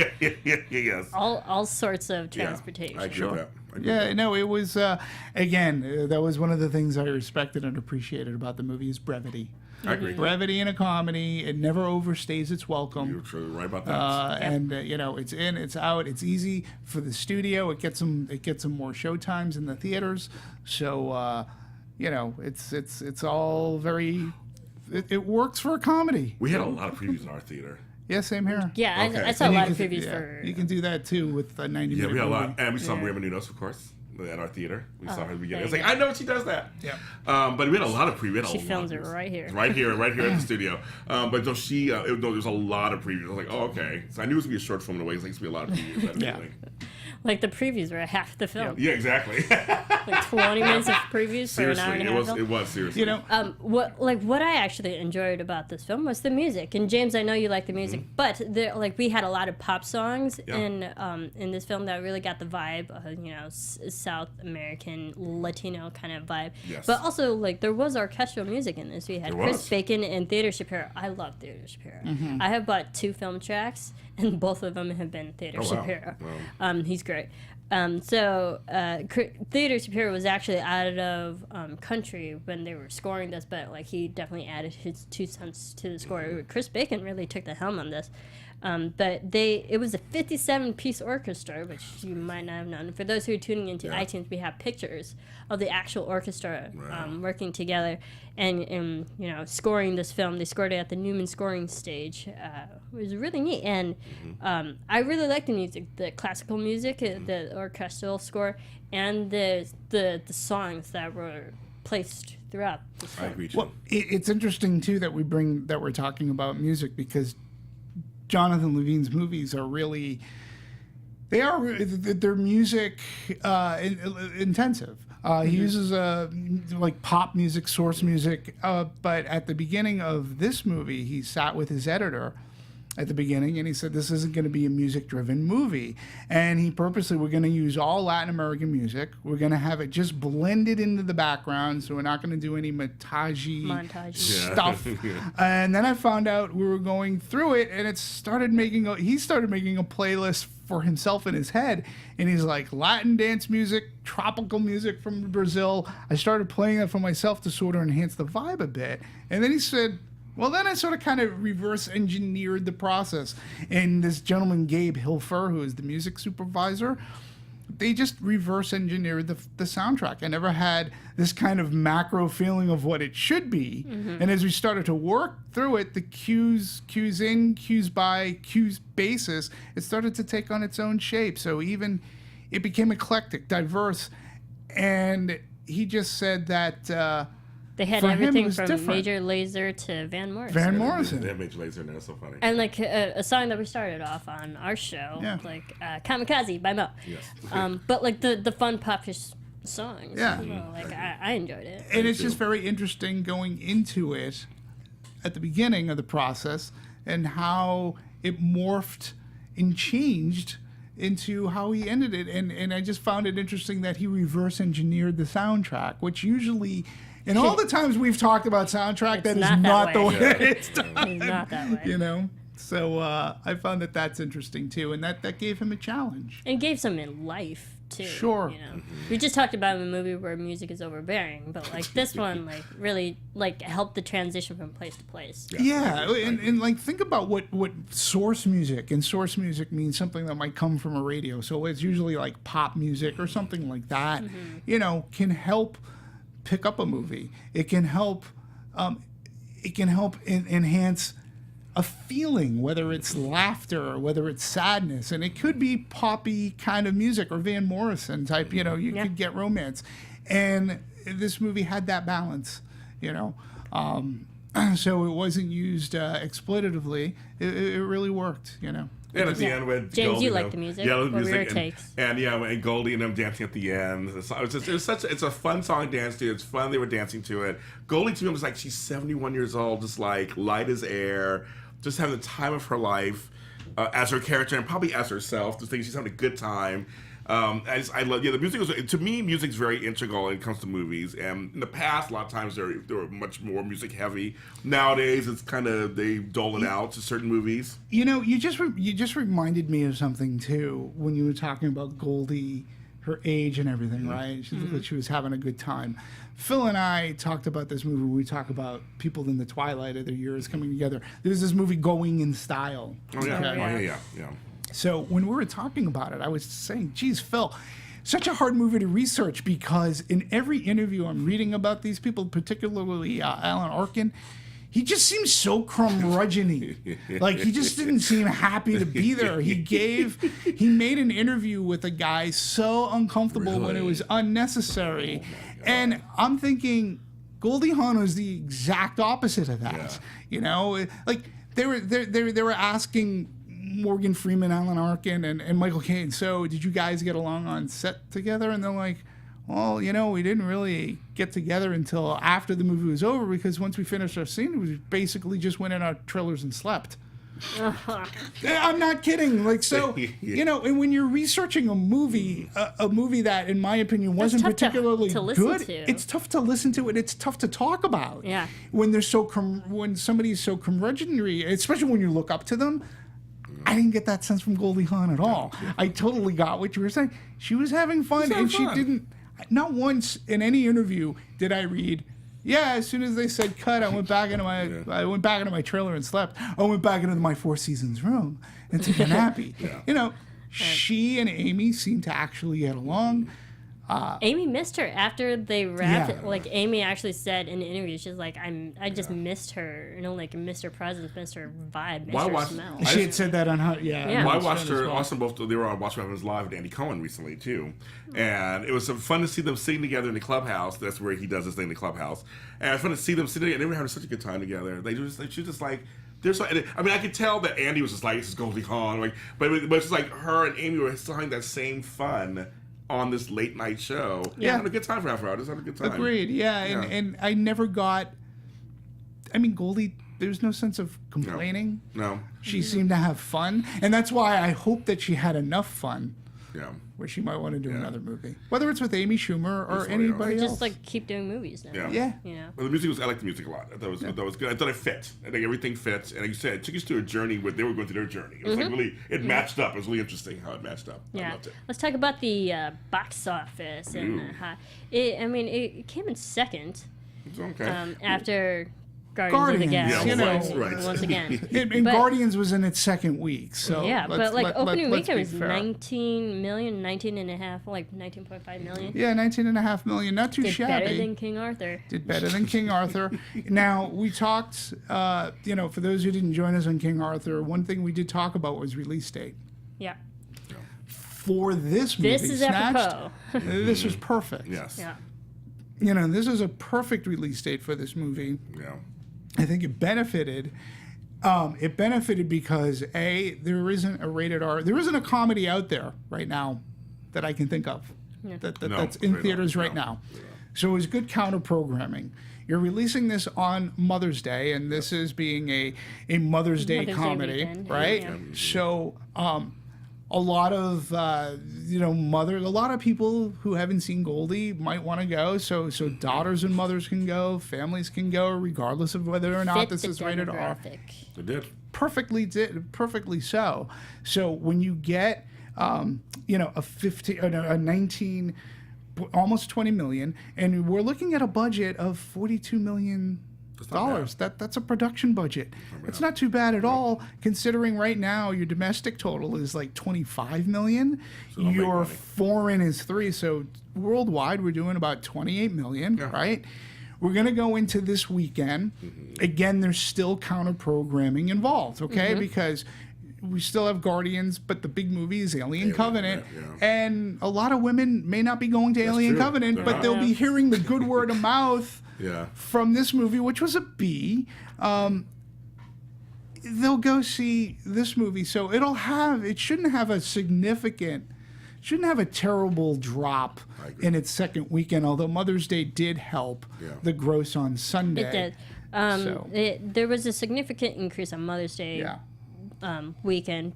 Yes. All sorts of Yeah, transportation. I agree with that. I agree Yeah, with that. no, it was that was one of the things I respected and appreciated about the movie is brevity. I agree. Brevity in a comedy, it never overstays its welcome. You're truly right about that. And it's in, it's out. It's easy for the studio. It gets them more show times in the theaters. So it's all very. It works for a comedy. We had a lot of previews in our theater. Yeah, same here. Yeah, Okay. I saw a And you lot of can- previews yeah, for. You can do that too with a 90 Yeah, minute we had a movie. lot. And we saw Yeah. Maria Menounos, of course, at our theater. We saw her at the beginning. It's there like, you I know she does that. Yeah. But we had a lot of previews. She films it right here. Right here at the studio. But no, there's a lot of previews. I was like, oh, okay. So I knew it was going to be a short film in a way. It's like, it's going to be a lot of previews. Yeah. Like the previews were half the film. Yeah, exactly. Like 20 minutes of previews for an hour Seriously, and a half film. it was seriously. You know, What I actually enjoyed about this film was the music. And James, I know you like the music, but we had a lot of pop songs Yeah. in this film that really got the vibe, South American Latino kind of vibe. Yes. But also there was orchestral music in this. We had There Chris was. Bacon and Theodore Shapiro. I love Theodore Shapiro. Mm-hmm. I have bought 2 film tracks, and both of them have been Theodore Oh, wow. Shapiro. Wow. He's great. Theodore Shapiro was actually out of country when they were scoring this, but he definitely added his 2 cents to the score. Chris Bacon really took the helm on this. But it was a 57-piece orchestra, which you might not have known. For those who are tuning into iTunes, we have pictures of the actual orchestra working together and scoring this film. They scored it at the Newman Scoring Stage. It was really neat, and I really like the music, the classical music, the orchestral score, and the songs that were placed throughout this I film. agree, too. well, it's interesting too that we're talking about music because Jonathan Levine's movies are really they're music intensive. He uses pop music, source music, but at the beginning of this movie, he sat with his editor at the beginning and he said this isn't going to be a music-driven movie, and he purposely we're going to use all Latin American music. We're going to have it just blended into the background, so we're not going to do any montage stuff. Yeah. And then I found out we were going through it, and he started making a playlist for himself in his head, and he's like Latin dance music, tropical music from Brazil. I started playing that for myself to sort of enhance the vibe a bit, and then he said, well, then I sort of kind of reverse engineered the process. And this gentleman, Gabe Hilfer, who is the music supervisor, they just reverse engineered the soundtrack. I never had this kind of macro feeling of what it should be. Mm-hmm. And as we started to work through it, the cues in, cues by, cues basis, it started to take on its own shape. So even it became eclectic, diverse. And he just said that... They had For him, it everything was from different. Major Lazer to Van Morrison. Van That Morrison. Major Lazer in there. That's so funny. And a song that we started off on our show, Yeah. Kamikaze by Mo. Yes. But the fun popish songs. Yeah. I enjoyed it. And it's just very interesting going into it at the beginning of the process and how it morphed and changed into how he ended it. And I just found it interesting that he reverse engineered the soundtrack, which usually, in all the times we've talked about soundtrack, that is not that not the way. way it's done. It's not that way. You know? So I found that that's interesting too. And that gave him a challenge. And gave some in life too. Sure. You know, we just talked about a movie where music is overbearing, but this one really helped the transition from place to place. Yeah, and think about what source music, and source music means something that might come from a radio. So it's usually like pop music or something like that. Mm-hmm. Can help pick up a movie. It can help. Enhance a feeling, whether it's laughter or whether it's sadness, and it could be poppy kind of music or Van Morrison type. You could get romance, and this movie had that balance. So it wasn't used exploitatively. It really worked. And at the end with James, Goldie, you like the music? Yeah, the What were music. your and, takes? and Goldie and them dancing at the end. It's a fun song to dance to. It's fun. They were dancing to it. Goldie to me was like she's 71 years old, just like light as air, just having the time of her life as her character and probably as herself. Just thinking she's having a good time. I love, the music was, to me, music's very integral when it comes to movies. And in the past, a lot of times they were much more music heavy. Nowadays, it's kind of, they dole it out to certain movies. You know, you just reminded me of something too when you were talking about Goldie, her age and everything, right? She looked like she was having a good time. Phil and I talked about this movie when we talk about people in the twilight of their years coming together. There's this movie Going in Style. Oh, yeah. Okay? Yeah. So when we were talking about it, I was saying, geez, Phil, such a hard movie to research because in every interview I'm reading about these people, particularly Alan Arkin, he just seems so curmudgeon-y. Like, he just didn't seem happy to be there. He made an interview with a guy so uncomfortable when it was unnecessary. And I'm thinking, Goldie Hawn was the exact opposite of that. Yeah. You know, like, they were asking Morgan Freeman, Alan Arkin, and Michael Caine, so did you guys get along on set together? And they're like, well, you know, we didn't really get together until after the movie was over because once we finished our scene, we basically just went in our trailers and slept. I'm not kidding. Like, so, you know, and when you're researching a movie that, in my opinion, wasn't particularly good, it's tough to listen to and it's tough to talk about. Yeah. When they're when somebody's so curmudgeonly, especially when you look up to them. I didn't get that sense from Goldie Hawn at all. I totally got what you were saying. She was having fun, and she didn't. Not once in any interview did I read. Yeah, as soon as they said cut, I went back into my trailer and slept. I went back into my Four Seasons room and took a nappy. You know, she and Amy seemed to actually get along. Amy missed her after they wrapped it. Like, Amy actually said in the interview, she's like, I just missed her, you know, like, missed her presence, missed her vibe, missed her smell. She had said that on her, Yeah. I watched her, also they were on Watch What Happens Live with Andy Cohen recently, too. And it was fun to see them sitting together in the clubhouse. That's where he does his thing in the clubhouse. And it's fun to see them sitting together, and they were having such a good time together. She was just like, there's like, I mean, I could tell that Andy was just like, this is Goldie Hawn, like, but it's just like her and Amy were still having that same fun on this late night show. Yeah, having a good time for half an hour. Just having a good time. Agreed. Yeah, and I never got. I mean, Goldie. There's no sense of complaining. No. She seemed to have fun, and that's why I hope that she had enough fun. Yeah. Where she might want to do another movie, whether it's with Amy Schumer or anybody else. Just like keep doing movies now. Yeah. You know. Well, the music was. I liked the music a lot. I thought that was good. I thought it fit. I think everything fits. And like you said, it took us to a journey where they were going through their journey. It was like really. It matched up. It was really interesting how it matched up. Yeah. I loved it. Let's talk about the box office and it came in second. It's okay. After Guardians of the Galaxy. Right. Once again. And Guardians was in its second week, so opening weekend was 19 million, 19 and a half, like 19.5 million. Yeah, 19.5 million, not too shabby. Did better than King Arthur. Did better than King Arthur. Now, we talked, you know, for those who didn't join us on King Arthur, one thing we did talk about was release date. Yeah. For this movie, This is apropos. This was perfect. Yes. Yeah. You know, this is a perfect release date for this movie. Yeah. I think it benefited. It benefited because there isn't a rated R. There isn't a comedy out there right now that I can think of that's in theaters right now. So it was good counter programming. You're releasing this on Mother's Day, and this is being a Mother's Day comedy, right? Yeah. So a lot of a lot of people who haven't seen Goldie might want to go. So daughters and mothers can go, families can go, regardless of whether or not this is rated R. It did. Perfectly so. So when you get a 19, almost 20 million, and we're looking at a budget of $42 million. That's a production budget. It's not too bad at all, considering right now your domestic total is like 25 million. So your foreign is 3. So worldwide we're doing about 28 million, right? We're gonna go into this weekend. Again, there's still counter programming involved, okay? Because we still have Guardians, but the big movie is Alien Covenant. And a lot of women may not be going to Alien Covenant, but they'll be hearing the good word of mouth from this movie, which was a B. They'll go see this movie, so it shouldn't have a terrible drop in its second weekend, although Mother's Day did help the gross on Sunday. It did. There was a significant increase on Mother's Day weekend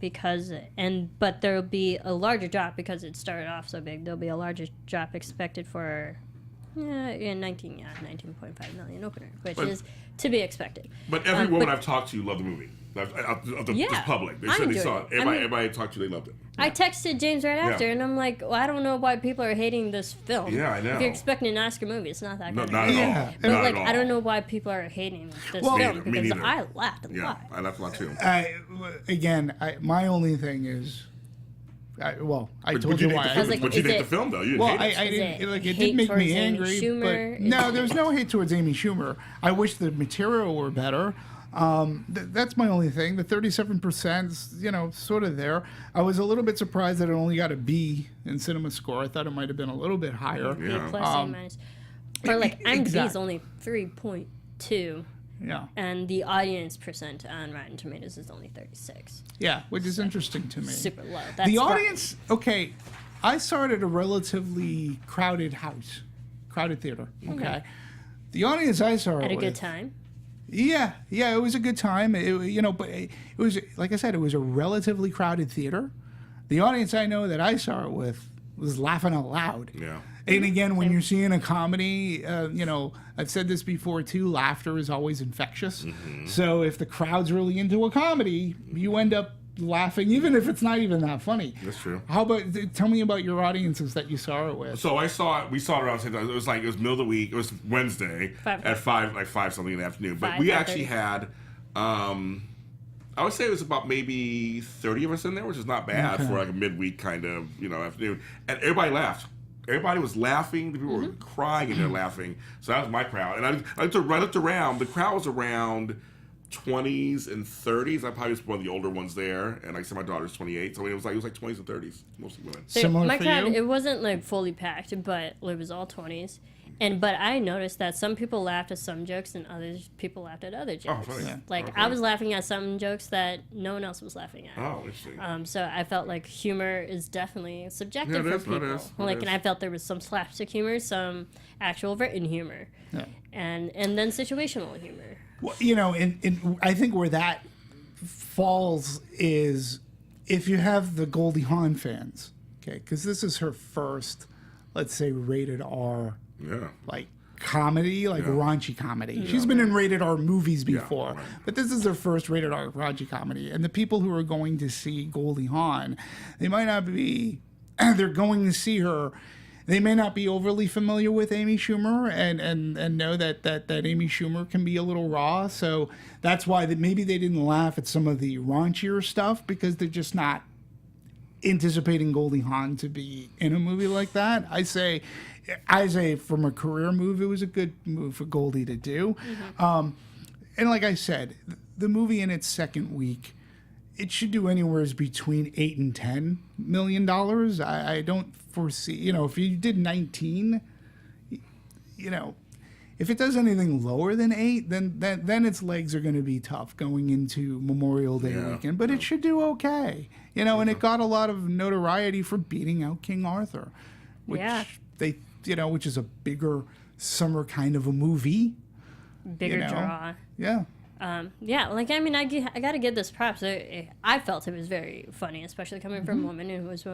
but there will be a larger drop because it started off so big. There'll be a larger drop expected for 19.5 million opener, which is to be expected. But every woman I've talked to loved the movie. Of the public, they said they saw it. Everybody I talked to, they loved it. I texted James right after, and I'm like, well, I don't know why people are hating this film. Yeah, I know. If you're expecting an Oscar movie, it's not that good. Not at all. But not like, at all. I don't know why people are hating this film me because neither. I laughed a lot. Yeah, I laughed a lot too. My only thing is, I told you why. I was like, but you is hate it- the film though. You didn't hate it. I didn't. it Like, it hate did make towards me Amy angry. Schumer? But no, there's no hate towards Amy Schumer. I wish the material were better. That's my only thing. The 37%, sort of there. I was a little bit surprised that it only got a B in Cinema Score. I thought it might have been a little bit higher. B plus, A minus. Or like, IMDb is exactly. only 3.2. Yeah. And the audience percent on Rotten Tomatoes is only 36. Yeah, which is interesting to me. Super low. That's The audience, okay, I saw it at a relatively crowded theater, okay? The audience I saw it At a with, good time. Yeah, it was a good time. But it was, like I said, it was a relatively crowded theater. The audience I know that I saw it with was laughing out loud. Yeah. And again, when you're seeing a comedy, I've said this before too, laughter is always infectious. Mm-hmm. So if the crowd's really into a comedy, you end up laughing, even if it's not even that funny. That's true. How about, tell me about your audiences that you saw it with. So we saw it around the same time. It was middle of the week. It was Wednesday at 5 something in the afternoon. But we actually had, I would say it was about maybe 30 of us in there, which is not bad for like a midweek kind of, afternoon. And everybody laughed. Everybody was laughing. People were crying and they're laughing. So that was my crowd. And I looked around. The crowd was around 20s and 30s. I probably was one of the older ones there, and like I said, my daughter's 28, so it was like 20s and 30s, mostly women. Similar my for crowd, you? it wasn't like fully packed, but it was all 20s. But I noticed that some people laughed at some jokes and others people laughed at other jokes. funny. Yeah. Like I was laughing at some jokes that no one else was laughing at. Oh, interesting. So I felt like humor is definitely subjective Yeah, it for is, people. it is. And I felt there was some slapstick humor, some actual written humor, and then situational humor. Well, and I think where that falls is if you have the Goldie Hawn fans, okay, because this is her first, let's say, rated R, like comedy, like raunchy comedy. She's been in rated R movies before, but this is her first rated R raunchy comedy. And the people who are going to see Goldie Hawn, they might not be, they're going to see her. They may not be overly familiar with Amy Schumer and know that Amy Schumer can be a little raw. So that's why maybe they didn't laugh at some of the raunchier stuff because they're just not anticipating Goldie Hawn to be in a movie like that. I say from a career move, it was a good move for Goldie to do. And like I said, the movie in its second week, it should do anywhere between $8 and $10 million. I don't foresee, if you did 19, if it does anything lower than 8, then its legs are going to be tough going into Memorial Day weekend. But it should do okay, and it got a lot of notoriety for beating out King Arthur, which which is a bigger summer kind of a movie. Bigger draw. Yeah. I got to give this props. I felt it was very funny, especially coming from a woman who was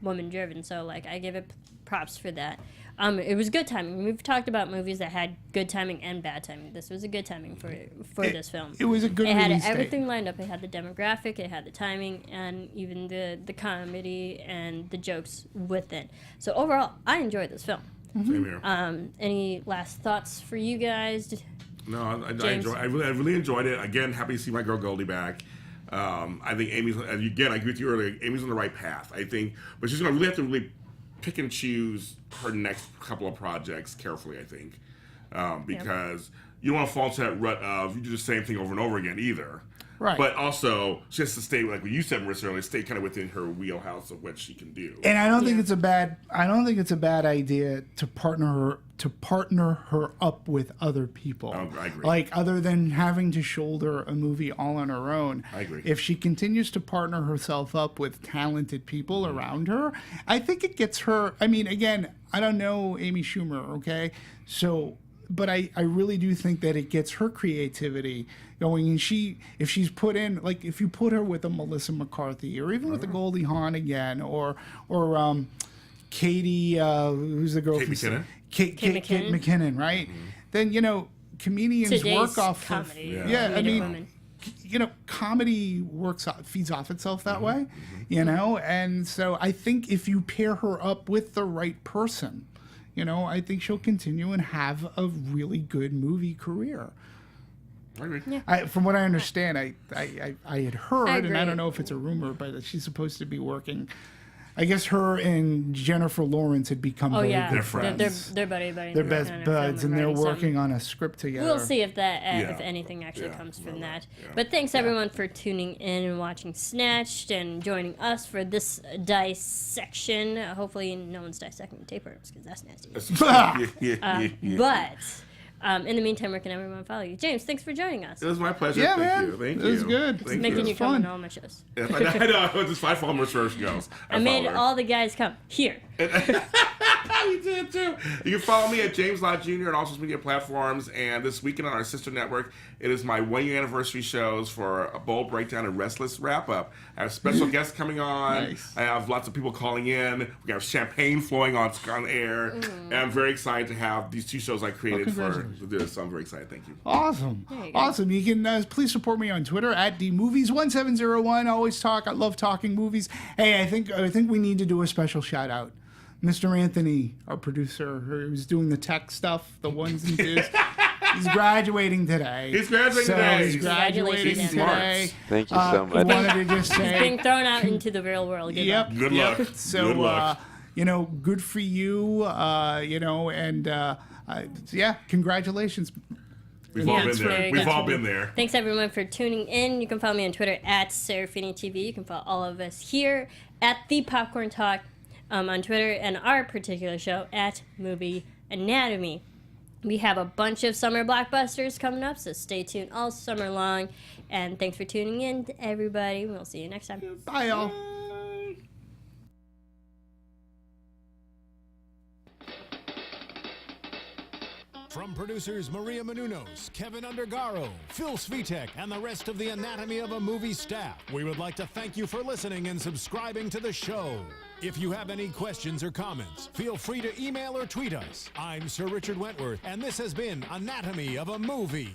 woman driven. So, I give it props for that. It was good timing. We've talked about movies that had good timing and bad timing. This was a good timing for this film. It was a good It had release date. everything lined up. It had the demographic, it had the timing, and even the comedy and the jokes with it. So, overall, I enjoyed this film. Same here. Any last thoughts for you guys? No, I really enjoyed it. Again, happy to see my girl Goldie back. I think Amy's, again, I agree with you earlier, Amy's on the right path, I think. But she's going to really have to really pick and choose her next couple of projects carefully, I think. Because you don't want to fall into that rut of you do the same thing over and over again either. Right. But also, she has to stay, like what you said, Marisa, earlier, stay kind of within her wheelhouse of what she can do. And I don't think it's a bad idea to partner her up with other people. Oh, I agree. Like other than having to shoulder a movie all on her own. I agree. If she continues to partner herself up with talented people around her, I think it gets her. I mean, again, I don't know Amy Schumer, okay? So but I really do think that it gets her creativity going. And if she's put in, like, if you put her with a Melissa McCarthy or even with a Goldie Hawn again, or Katie, who's the girl? Kate McKinnon. Kate McKinnon, right? Mm-hmm. Then, you know, comedians Today's work off comedy. of, I mean, women. you know, comedy feeds off itself that way, Mm-hmm. you know? And so I think if you pair her up with the right person, you know, I think she'll continue and have a really good movie career. I agree. From what I understand, I had heard, and I agree. don't know if it's a rumor, but that she's supposed to be working. I guess her and Jennifer Lawrence had become very good friends. They're buddy. They're best kind of buds, and they're writing working something. on a script together. We'll see if that, Yeah. if anything actually comes from that. Yeah. But thanks everyone for tuning in and watching Snatched and joining us for this dissection. Hopefully, no one's dissecting tapeworms because that's nasty. But in the meantime, where can everyone follow you? James, thanks for joining us. It was my pleasure. Yeah, Thank man. you. Thank It you. was good. Thank Making you. you come fun. on all my shows. Yeah, I know. I just follow my first girls. I made all the guys come here. You did too. You can follow me at James Lott Jr. on all social media platforms. And this weekend on our sister network, it is my 1-year anniversary shows for a bold breakdown and restless wrap up. I have special guests coming on. Nice. I have lots of people calling in. We have champagne flowing on air. And I'm very excited to have these 2 shows I created for this. So I'm very excited. Thank you. Awesome. you go. Awesome. You can please support me on Twitter at dmovies1701. Always talk. I love talking movies. Hey, I think we need to do a special shout out. Mr. Anthony, our producer, who's doing the tech stuff, the ones and twos. He's graduating today. He's graduating today. He's graduating Congratulations, today. Thank you so much. Wanted to just say, Being thrown out into the real world. Good luck. Good luck. So, Good luck. you know, good for you. You know, and yeah, congratulations. We've all Yeah, been it's there. very We've good. all been there. Thanks everyone for tuning in. You can follow me on Twitter at Serafini TV. You can follow all of us here at The Popcorn Talk on Twitter, and our particular show at Movie Anatomy. We have a bunch of summer blockbusters coming up, so stay tuned all summer long. And thanks for tuning in to everybody. We'll see you next time. Bye, y'all. From producers Maria Menounos, Kevin Undergaro, Phil Svitek, and the rest of the Anatomy of a Movie staff, we would like to thank you for listening and subscribing to the show. If you have any questions or comments, feel free to email or tweet us. I'm Sir Richard Wentworth, and this has been Anatomy of a Movie.